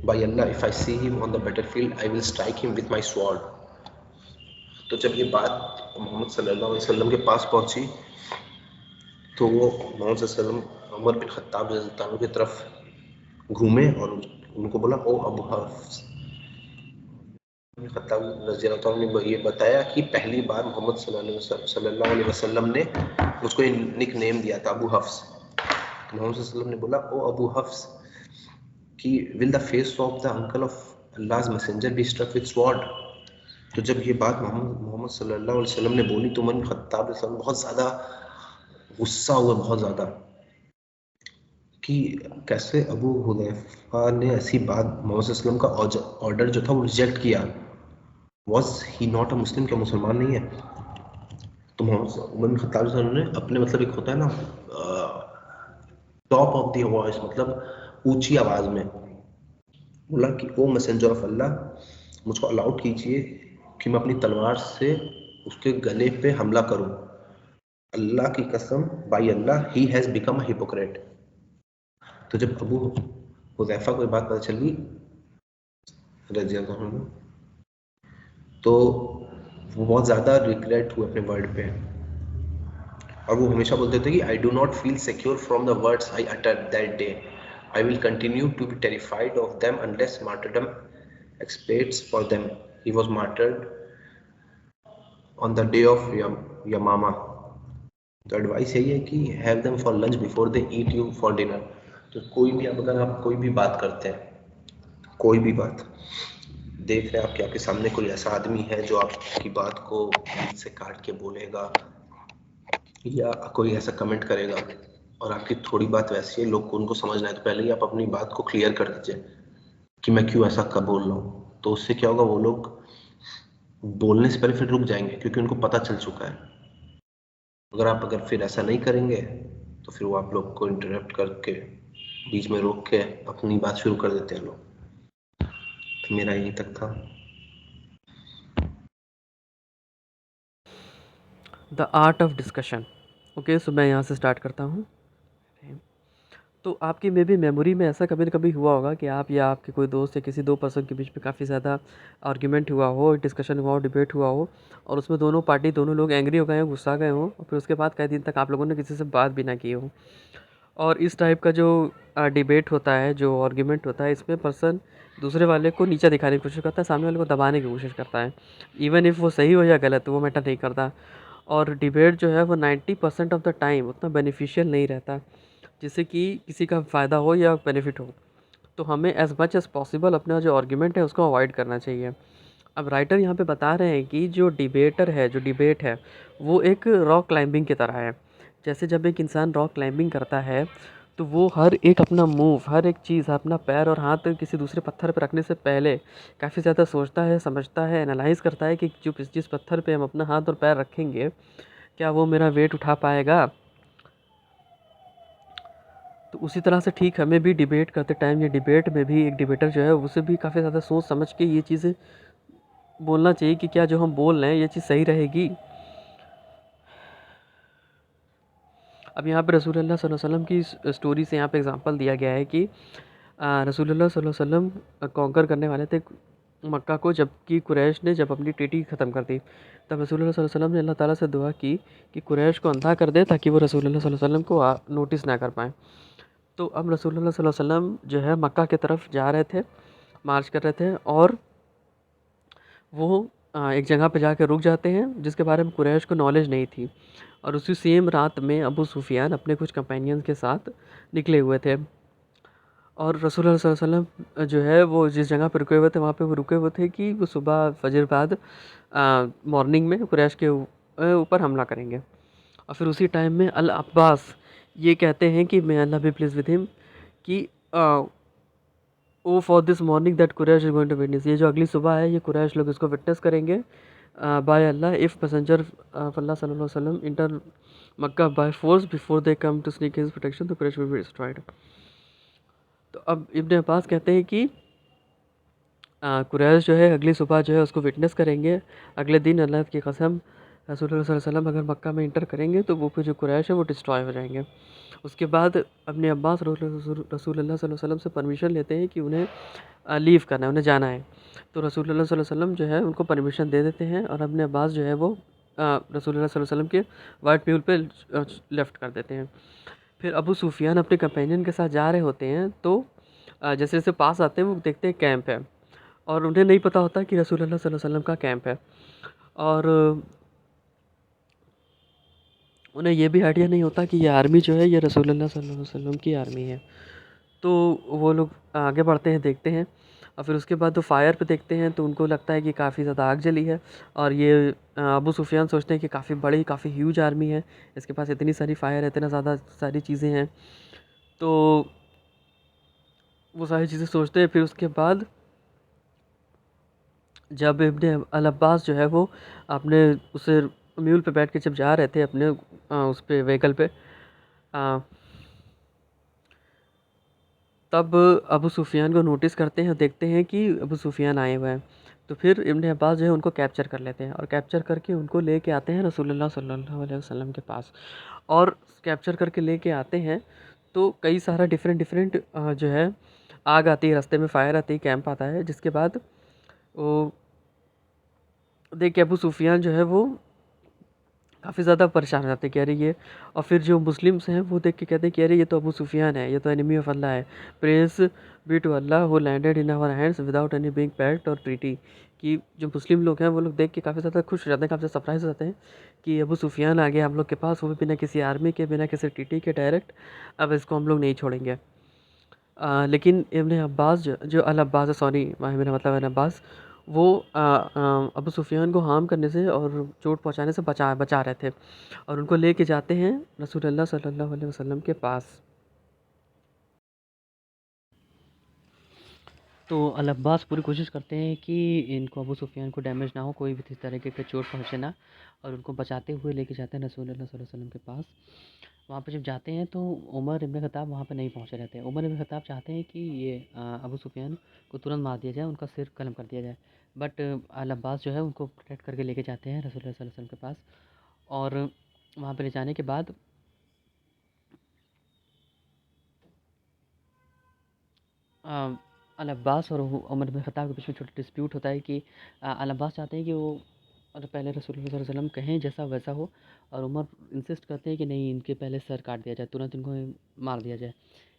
By Allah, if I see him on the battlefield, I will strike him with my sword। तो जब ये बात मोहम्मद सल्लल्लाहु अलैहि वसल्लम के पास पहुंची, तो वो मोहम्मद सल्लल्लाहु अलैहि वसल्लम उमर बिन खत्ताब रज़ियल्लाहु अन्हु की तरफ घूमे और उनको बोला, ओ अबू हफ्स। खत्ताब रज़ियल्लाहु अन्हु ने ये बताया कि पहली बार मोहम्मद सल्लल्लाहु अलैहि वसल्लम ने उसको निक नेम दिया था, अबू हफ्स। तो मोहम्मद सल्लल्लाहु अलैहि वसल्लम ने बोला, ओ अबू हफ्स, कि will the face of the uncle of Allah's messenger be struck with sword. तो जब ये बात मोहम्मद सल्लल्लाहु अलैहि वसल्लम ने बोली तो उमर बिन खत्ताब बहुत ज़्यादा गुस्सा हुआ, बहुत ज़्यादा, कि कैसे अबू हुदैफा ने ऐसी बात, मोहम्मद सल्लल्लाहु अलैहि वसल्लम का ऑर्डर जो था वो रिजेक्ट किया। वॉज ही नॉट अ मुस्लिम? क्या मुसलमान नहीं है? तो उमर बिन खत्ताब ने अपने, मतलब एक होता है ना टॉप ऑफ द वॉइस, मतलब ऊंची आवाज में बोला कि ओ मैसेंजर ऑफ अल्लाह, मुझको अलाउड कीजिए कि मैं अपनी तलवार से उसके गले पे हमला करूं। अल्लाह की कसम, by Allah, he has become a hypocrite. तो जब अबू हुदैफा को बात पता चली रज़ियल्लाहु अन्हु, तो वो बहुत ज़्यादा रिग्रेट हुए अपने वर्ड पे, और वो हमेशा बोलते थे कि I do not feel secure from the words I uttered that day, I will continue to be terrified of them unless martyrdom expects for them. He was martyred on the day of Yamama. तो advice यही है कि have them for lunch before they eat you for dinner. तो कोई भी, अगर आप कोई भी बात करते हैं, कोई भी बात देख रहे हैं आप कि आपके सामने कोई ऐसा आदमी है जो आपकी बात को बीच से काट के बोलेगा या कोई ऐसा कमेंट करेगा और आपकी थोड़ी बात वैसी है, लोग को उनको समझना है, तो पहले ही आप अपनी बात को क्लियर कर दीजिए कि मैं क्यों ऐसा कब बोल रहा हूँ, तो उससे क्या होगा, वो लोग बोलने से पहले फिर रुक जाएंगे क्योंकि उनको पता चल चुका है। अगर फिर ऐसा नहीं करेंगे तो फिर वो आप लोग को इंटरप्ट करके बीच में रोक के अपनी बात शुरू कर देते हैं लोग। तो मेरा यहीं तक था। The art of discussion. Okay, so मैं यहाँ से स्टार्ट करता हूँ। तो आपकी मे बी मेमोरी में ऐसा कभी न कभी हुआ होगा कि आप या आपके कोई दोस्त या किसी दो पर्सन के बीच में काफ़ी ज़्यादा आर्ग्यूमेंट हुआ हो, डिस्कशन हुआ हो, डिबेट हुआ हो, और उसमें दोनों लोग एंग्री हो गए हों, गुस्सा गए हों, और फिर उसके बाद कई दिन तक आप लोगों ने किसी से बात भी ना की हो। और इस टाइप का जो डिबेट होता है, जो आर्ग्यूमेंट होता है, इसमें पर्सन दूसरे वाले को नीचा दिखाने की कोशिश करता है, सामने वाले को दबाने की कोशिश करता है। इवन इफ़ वो सही हो या गलत, वो मैटर नहीं करता। और डिबेट जो है वो 90% ऑफ द टाइम उतना बेनिफिशियल नहीं रहता, जिससे कि किसी का फ़ायदा हो या बेनिफिट हो। तो हमें एज़ मच एज़ पॉसिबल अपना जो आर्ग्यूमेंट है उसको अवॉइड करना चाहिए। अब राइटर यहाँ पे बता रहे हैं कि जो डिबेट है वो एक रॉक क्लाइंबिंग की तरह है। जैसे जब एक इंसान रॉक क्लाइंबिंग करता है तो वो हर एक अपना मूव, हर एक चीज़, अपना पैर और हाथ किसी दूसरे पत्थर पर रखने से पहले काफ़ी ज़्यादा सोचता है, समझता है, एनालाइज़ करता है कि जिस पत्थर पे हम अपना हाथ और पैर रखेंगे, क्या वो मेरा वेट उठा पाएगा। तो उसी तरह से ठीक हमें भी डिबेट करते टाइम या डिबेट में भी एक डिबेटर जो है उसे भी काफ़ी ज़्यादा सोच समझ के ये चीज़ें बोलना चाहिए कि क्या जो हम बोल रहे हैं ये चीज़ सही रहेगी। अब यहाँ पे रसूलुल्लाह सल्लल्लाहु अलैहि वसल्लम की स्टोरी से यहाँ पे एग्जांपल दिया गया है कि रसूलुल्लाह सल्लल्लाहु अलैहि वसल्लम कॉन्कर करने वाले थे मक्का को, जबकि कुरैश ने जब अपनी ट्रीटी ख़त्म कर दी, तब रसूलुल्लाह सल्लल्लाहु अलैहि वसल्लम ने अल्लाह ताला से दुआ की कि कुरैश को अंधा कर दे ताकि वो रसूलुल्लाह सल्लल्लाहु अलैहि वसल्लम को नोटिस ना कर पाएँ। तो अब रसूलुल्लाह सल्लल्लाहु अलैहि वसल्लम जो है मक्का की तरफ जा रहे थे, मार्च कर रहे थे, और वो एक जगह पे जाकर रुक जाते हैं जिसके बारे में कुरैश को नॉलेज नहीं थी। और उसी सेम रात में अबू सुफियान अपने कुछ कंपेनियंस के साथ निकले हुए थे, और रसूलुल्लाह सल्लल्लाहु अलैहि वसल्लम जो है वो जिस जगह पर रुके हुए थे वहाँ पे वो रुके हुए थे कि वो सुबह फजर बाद मॉर्निंग में कुरैश के ऊपर हमला करेंगे। और फिर उसी टाइम में अल अब्बास ये कहते हैं कि मैं Allah be please with him कि oh for this morning that Quraysh is going to witness, ये जो अगली सुबह है ये कुरैश लोग इसको विटनेस करेंगे। By Allah if passenger Allah सल्लल्लाहु अलैहि वसल्लम enter Mecca by force before they come to sneak his protection तो कुरैश विल बी डिस्ट्रॉयड। तो अब इब्न अब्बास कहते हैं कि कुरैश जो है अगली सुबह जो है उसको विटनेस करेंगे। अगले दिन अल्लाह की कसम रसूलुल्लाह सल्लल्लाहु अलैहि वसल्लम अगर मक्का में इंटर करेंगे तो वो फिर जो कुरैश है वो डिस्ट्रॉय हो जाएंगे। उसके बाद अपने अब्बास रसूलुल्लाह सल्लल्लाहु अलैहि वसल्लम से परमिशन लेते हैं कि उन्हें लीव करना है, उन्हें जाना है। तो रसूलुल्लाह सल्लल्लाहु अलैहि वसल्लम जो है उनको परमिशन दे देते हैं, और अपने अब्बास जो है वो रसूलुल्लाह सल्लल्लाहु अलैहि वसल्लम के वाइट म्यूल पे लेफ्ट कर देते हैं। फिर अबू सुफियान अपने कंपेनियन के साथ जा रहे होते हैं, तो जैसे जैसे पास आते हैं वो देखते हैं कैंप है, और उन्हें नहीं पता होता कि रसूलुल्लाह सल्लल्लाहु अलैहि वसल्लम का कैंप है, और उन्हें ये भी आइडिया नहीं होता कि ये आर्मी जो है ये रसूलुल्लाह सल्लल्लाहु अलैहि वसल्लम की आर्मी है। तो वो लोग आगे बढ़ते हैं, देखते हैं, और फिर उसके बाद वो फायर पे देखते हैं तो उनको लगता है कि काफ़ी ज़्यादा आग जली है, और ये अबू सुफियान सोचते हैं कि काफ़ी बड़ी, काफ़ी ह्यूज आर्मी है, इसके पास इतनी सारी फायर है, इतना ज़्यादा सारी चीज़ें हैं। तो वो सारी चीज़ें सोचते हैं। फिर उसके बाद जब इब्न अल अब्बास जो है वो अपने उसे म्यूल पे बैठ के जब जा रहे थे अपने उस पे व्हीकल पे, तब अबू सुफियान को नोटिस करते हैं और देखते हैं कि अबू सुफियान आए हुए हैं। तो फिर इब्न अब्बास जो है उनको कैप्चर कर लेते हैं, और कैप्चर करके उनको लेके आते हैं रसूलुल्लाह सल्लल्लाहु अलैहि वसल्लम के पास। और कैप्चर करके लेके आते हैं तो कई सारा डिफरेंट जो है आग आती है, रास्ते में फायर आती है, कैंप आता है, जिसके बाद वो देख के अबू सुफियान जो है वो काफ़ी ज़्यादा परेशान हो जाते हैं कि अरे ये, और फिर जो मुस्लिम्स हैं वो देख के कहते हैं कि अरे ये तो अबू सुफियान है, ये तो एनिमी ऑफ अल्लाह है। Praise be to Allah who landed in our hands without any big pact और ट्रीटी। कि जो मुस्लिम लोग हैं वो लोग देख के काफ़ी ज़्यादा खुश हो जाते हैं, काफ़ी ज़्यादा सरप्राइज हो जाते हैं कि अबू सुफियान आ गया हम लोग के पास, वो भी बिना किसी आर्मी के, बिना किसी ट्रीटी के, डायरेक्ट। अब इसको हम लोग नहीं छोड़ेंगे। लेकिन इब्न अब्बास जो अल अब्बास है, सॉरी मेरा मतलब इब्न अब्बास, वो अबू सुफियान को हार्म करने से और चोट पहुंचाने से बचा रहे थे, और उनको लेके जाते हैं रसूलुल्लाह सल्लल्लाहु अलैहि वसल्लम के पास। तो अल अब्बास पूरी कोशिश करते हैं कि इनको अबू सुफियान को डैमेज ना हो, कोई भी इस तरीके का चोट पहुँचे ना, और उनको बचाते हुए लेके जाते हैं रसूलुल्लाह सल्लल्लाहु अलैहि वसल्लम के पास। वहाँ पे जब जाते हैं तो उमर इब्न खत्ताब वहाँ पे नहीं पहुँचे रहते हैं। उमर इब्न खत्ताब चाहते हैं कि ये अबू सुफियान को तुरंत मार दिया जाए, उनका सिर कलम कर दिया जाए। बट अल अब्बास जो है उनको प्रोटेक्ट करके लेके जाते हैं रसूलुल्लाह सल्लल्लाहु अलैहि वसल्लम के पास। और वहाँ पे ले जाने के बाद अल अब्बास और उमर बिन खत्ताब के बीच में छोटा डिस्प्यूट होता है कि अल अब्बास चाहते हैं कि वो पहले रसूलुल्लाह सल्लल्लाहु अलैहि वसल्लम कहें जैसा वैसा हो, और उमर इंसिस्ट करते हैं कि नहीं, इनके पहले सर काट दिया जाए, तुरंत इनको मार दिया जाए।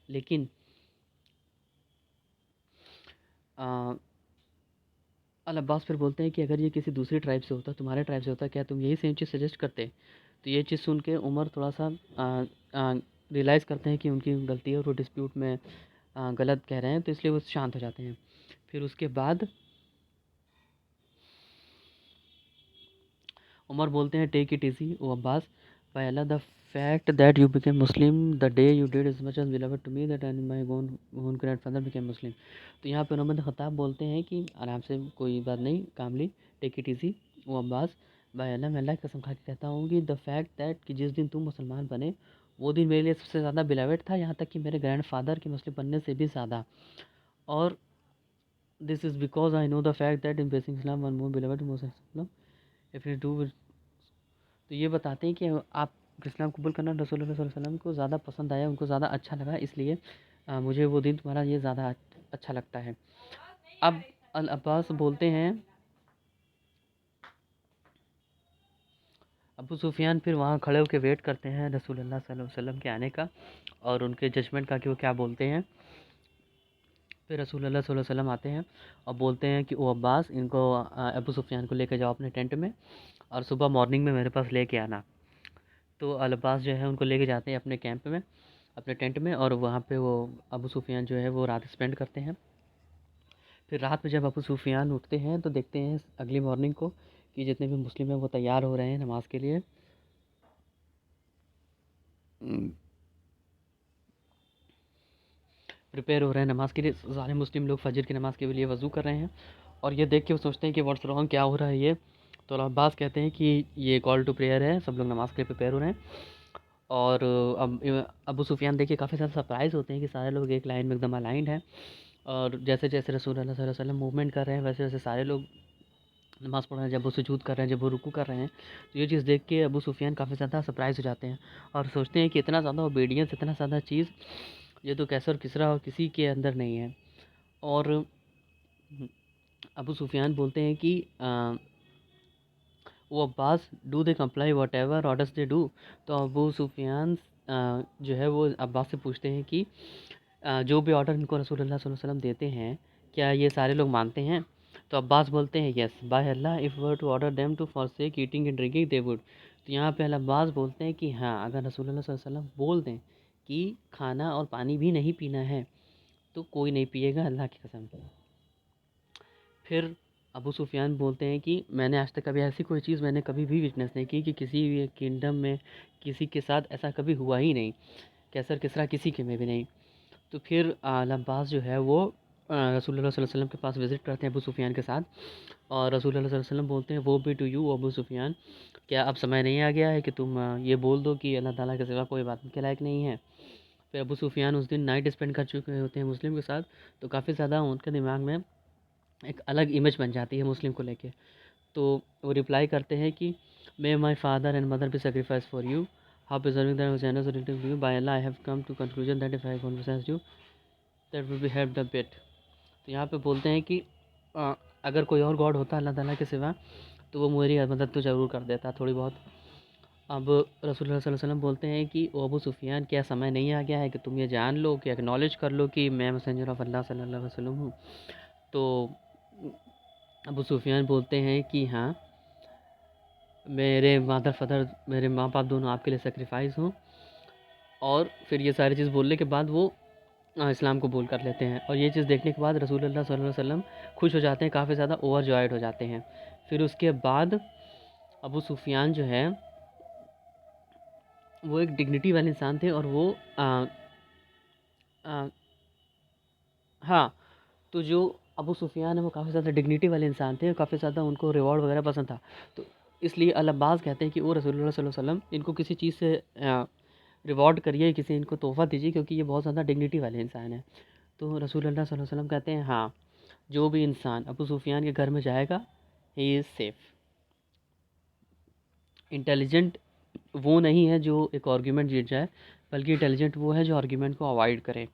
लेकिन अल अब्बास फिर बोलते हैं कि अगर ये किसी दूसरी ट्राइब से होता, तुम्हारे ट्राइब से होता, क्या तुम यही सेम चीज़ सजेस्ट करते? तो ये चीज़ सुन के उमर थोड़ा सा रियलाइज़ करते हैं कि उनकी गलती है और वो डिस्प्यूट में गलत कह रहे हैं, तो इसलिए वो शांत हो जाते हैं। फिर उसके बाद उमर बोलते हैं, take it easy O Abbas, by Allah the fact that you became Muslim the day you did is much as beloved to me that and my own grandfather became Muslim. तो यहाँ पे Umar bin Khattab बोलते हैं कि आराम से, कोई बात नहीं, कामली, take it easy O Abbas, by Allah, मैं अल्लाह की कसम खा के कहता हूँ कि द फैक्ट दैट कि जिस दिन तुम मुसलमान बने वो दिन मेरे लिए सबसे ज़्यादा बिलवड था, यहाँ तक कि मेरे ग्रैंडफादर के मुस्लिम बनने से भी ज़्यादा। और this is because I know the fact that in basin Islam one more beloved Muslim if you do. तो ये बताते हैं कि आप इस्लाम कबूल करना रसूलुल्लाह सल्लल्लाहु अलैहि वसल्लम को ज़्यादा पसंद आया, उनको ज़्यादा अच्छा लगा, इसलिए मुझे वो दिन तुम्हारा ये ज़्यादा अच्छा लगता है। अब अल अब्बास बोलते हैं, अबू सुफियान फिर वहाँ खड़े होकर वेट करते हैं रसूलुल्लाह सल्लल्लाहु अलैहि वसल्लम के आने का और उनके जजमेंट का कि वो क्या बोलते हैं। फिर रसूलुल्लाह सल्लल्लाहु अलैहि वसल्लम आते हैं और बोलते हैं कि ओ अब्बास, इनको अबू सुफियान को लेकर जाओ अपने टेंट में और सुबह मॉर्निंग में मेरे पास लेके आना। तो अल अब्बास जो है उनको लेके जाते हैं अपने कैंप में, अपने टेंट में, और वहाँ पे वो अबू सुफियान जो है वो रात स्पेंड करते हैं। फिर रात में जब अबू सुफियान उठते हैं तो देखते हैं अगली मॉर्निंग को कि जितने भी मुस्लिम हैं वो तैयार हो रहे हैं नमाज़ के लिए। प्रिपेयर हो रहे हैं नमाज़ के लिए, सारे मुस्लिम लोग फजर की नमाज़ के लिए वज़ू कर रहे हैं। और ये देख के वो सोचते हैं कि व्हाट्स रॉन्ग, क्या हो रहा है ये। तो अल अब्बास कहते हैं कि ये कॉल टू प्रेयर है, सब लोग नमाज़ के लिए प्रिपेयर हो रहे हैं। और अब अबू सुफियान देखिए काफ़ी ज़्यादा सरप्राइज़ होते हैं कि सारे लोग एक लाइन में एकदम अलाइंड हैं, और जैसे जैसे रसूलुल्लाह सल्लल्लाहु अलैहि वसल्लम मूवमेंट कर रहे हैं वैसे वैसे सारे लोग नमाज़ पढ़ रहे हैं। जब वो सुजूद कर रहे हैं, जब वो रुकू कर रहे हैं, तो ये चीज़ देख के अबू सुफियान काफ़ी ज़्यादा सरप्राइज़ हो जाते हैं और सोचते हैं कि इतना ज़्यादा ओबीडियंस, इतना ज़्यादा चीज़, ये तो कैसर और किसरा और किसी के अंदर नहीं है। और अबू सुफियान बोलते हैं कि वो Abbas, do they comply what ever orders they do. तो अबू सुफियान जो है वो अब्बास से पूछते हैं कि जो भी ऑर्डर इनको रसूलुल्लाह सल्लल्लाहु अलैहि वसल्लम देते हैं क्या ये सारे लोग मानते हैं? तो अब्बास बोलते हैं, yes, by Allah, if were to order them to forsake eating and drinking they would. तो यहाँ पे अल अब्बास बोलते हैं कि हाँ, अगर रसूलुल्लाह सल्लल्लाहु अलैहि वसल्लम बोल दें कि खाना और पानी भी नहीं पीना है तो कोई नहीं पिएगा, अल्लाह की कसम। फिर अबू सुफियान बोलते हैं कि मैंने आज तक कभी ऐसी कोई चीज़ मैंने कभी भी विटनेस नहीं की कि किसी भी किंगडम में किसी के साथ ऐसा कभी हुआ ही नहीं, कैसर किसरा किसी के में भी नहीं। तो फिर अल अब्बास जो है वो रसूलुल्लाह सल्लल्लाहु अलैहि वसल्लम के पास विज़िट करते हैं अबू सुफियान के साथ, और रसूलुल्लाह सल्लल्लाहु अलैहि वसल्लम बोलते हैं, वो भी टू यू अबू सुफियान, क्या अब समय नहीं आ गया है कि तुम ये बोल दो कि अल्लाह ताला के सिवा कोई बात के लायक नहीं है? फिर अबू सुफियान उस दिन नाइट स्पेंड कर चुके होते हैं मुस्लिम के साथ, तो काफ़ी ज़्यादा उनके दिमाग में एक अलग इमेज बन जाती है मुस्लिम को लेके। तो वो रिप्लाई करते हैं कि may my father and mother be sacrifice for you, how preserving that generous relative to you, by Allah I have come to conclusion that if I confess you that will be help the bit. तो यहाँ पे बोलते हैं कि अगर कोई और God होता अल्लाह ताला के सिवा तो वो मेरी मदद तो ज़रूर कर देता थोड़ी बहुत। अब रसूलुल्लाह सल्लल्लाहु अलैहि वसल्लम बोलते हैं कि ओ अबू सुफियान, क्या समय नहीं आ गया है कि तुम ये जान लो, कि एक्नॉलेज कर लो कि मैं मैसेंजर ऑफ अल्लाह सल्लल्लाहु अलैहि वसल्लम हूँ? तो अबू सुफियान बोलते हैं कि हाँ, मेरे मदर फादर, मेरे माँ बाप दोनों आपके लिए सेक्रीफाइस हों। और फिर ये सारी चीज़ बोलने के बाद वो इस्लाम कबूल कर लेते हैं। और ये चीज़ देखने के बाद रसूलुल्लाह सल्लल्लाहु अलैहि वसल्लम खुश हो जाते हैं, काफ़ी ज़्यादा ओवरजॉयड हो जाते हैं। फिर उसके बाद अबू सुफियान जो है वो एक डिग्निटी वाले इंसान थे, और वो हाँ, तो जो अबू सुफियान है वो काफ़ी ज़्यादा डिग्निटी वाले इंसान थे, काफ़ी ज़्यादा उनको रिवॉर्ड वगैरह पसंद था। तो इसलिए अल अब्बास कहते हैं कि ओ रसूलुल्लाह सल्लल्लाहु अलैहि वसल्लम इनको किसी चीज़ से रिवॉर्ड करिए, किसी इनको तोहफ़ा दीजिए, क्योंकि ये बहुत ज़्यादा डिग्निटी वाले इंसान हैं। तो रसूलुल्लाह सल्लल्लाहु अलैहि वसल्लम कहते हैं हाँ, जो भी इंसान अबू सुफियान के घर में जाएगा ही इज़ सेफ़। इंटेलिजेंट वो नहीं है जो एक आर्ग्यूमेंट जीत जाए, बल्कि इंटेलिजेंट वो है जो आर्ग्यूमेंट को अवॉइड करे।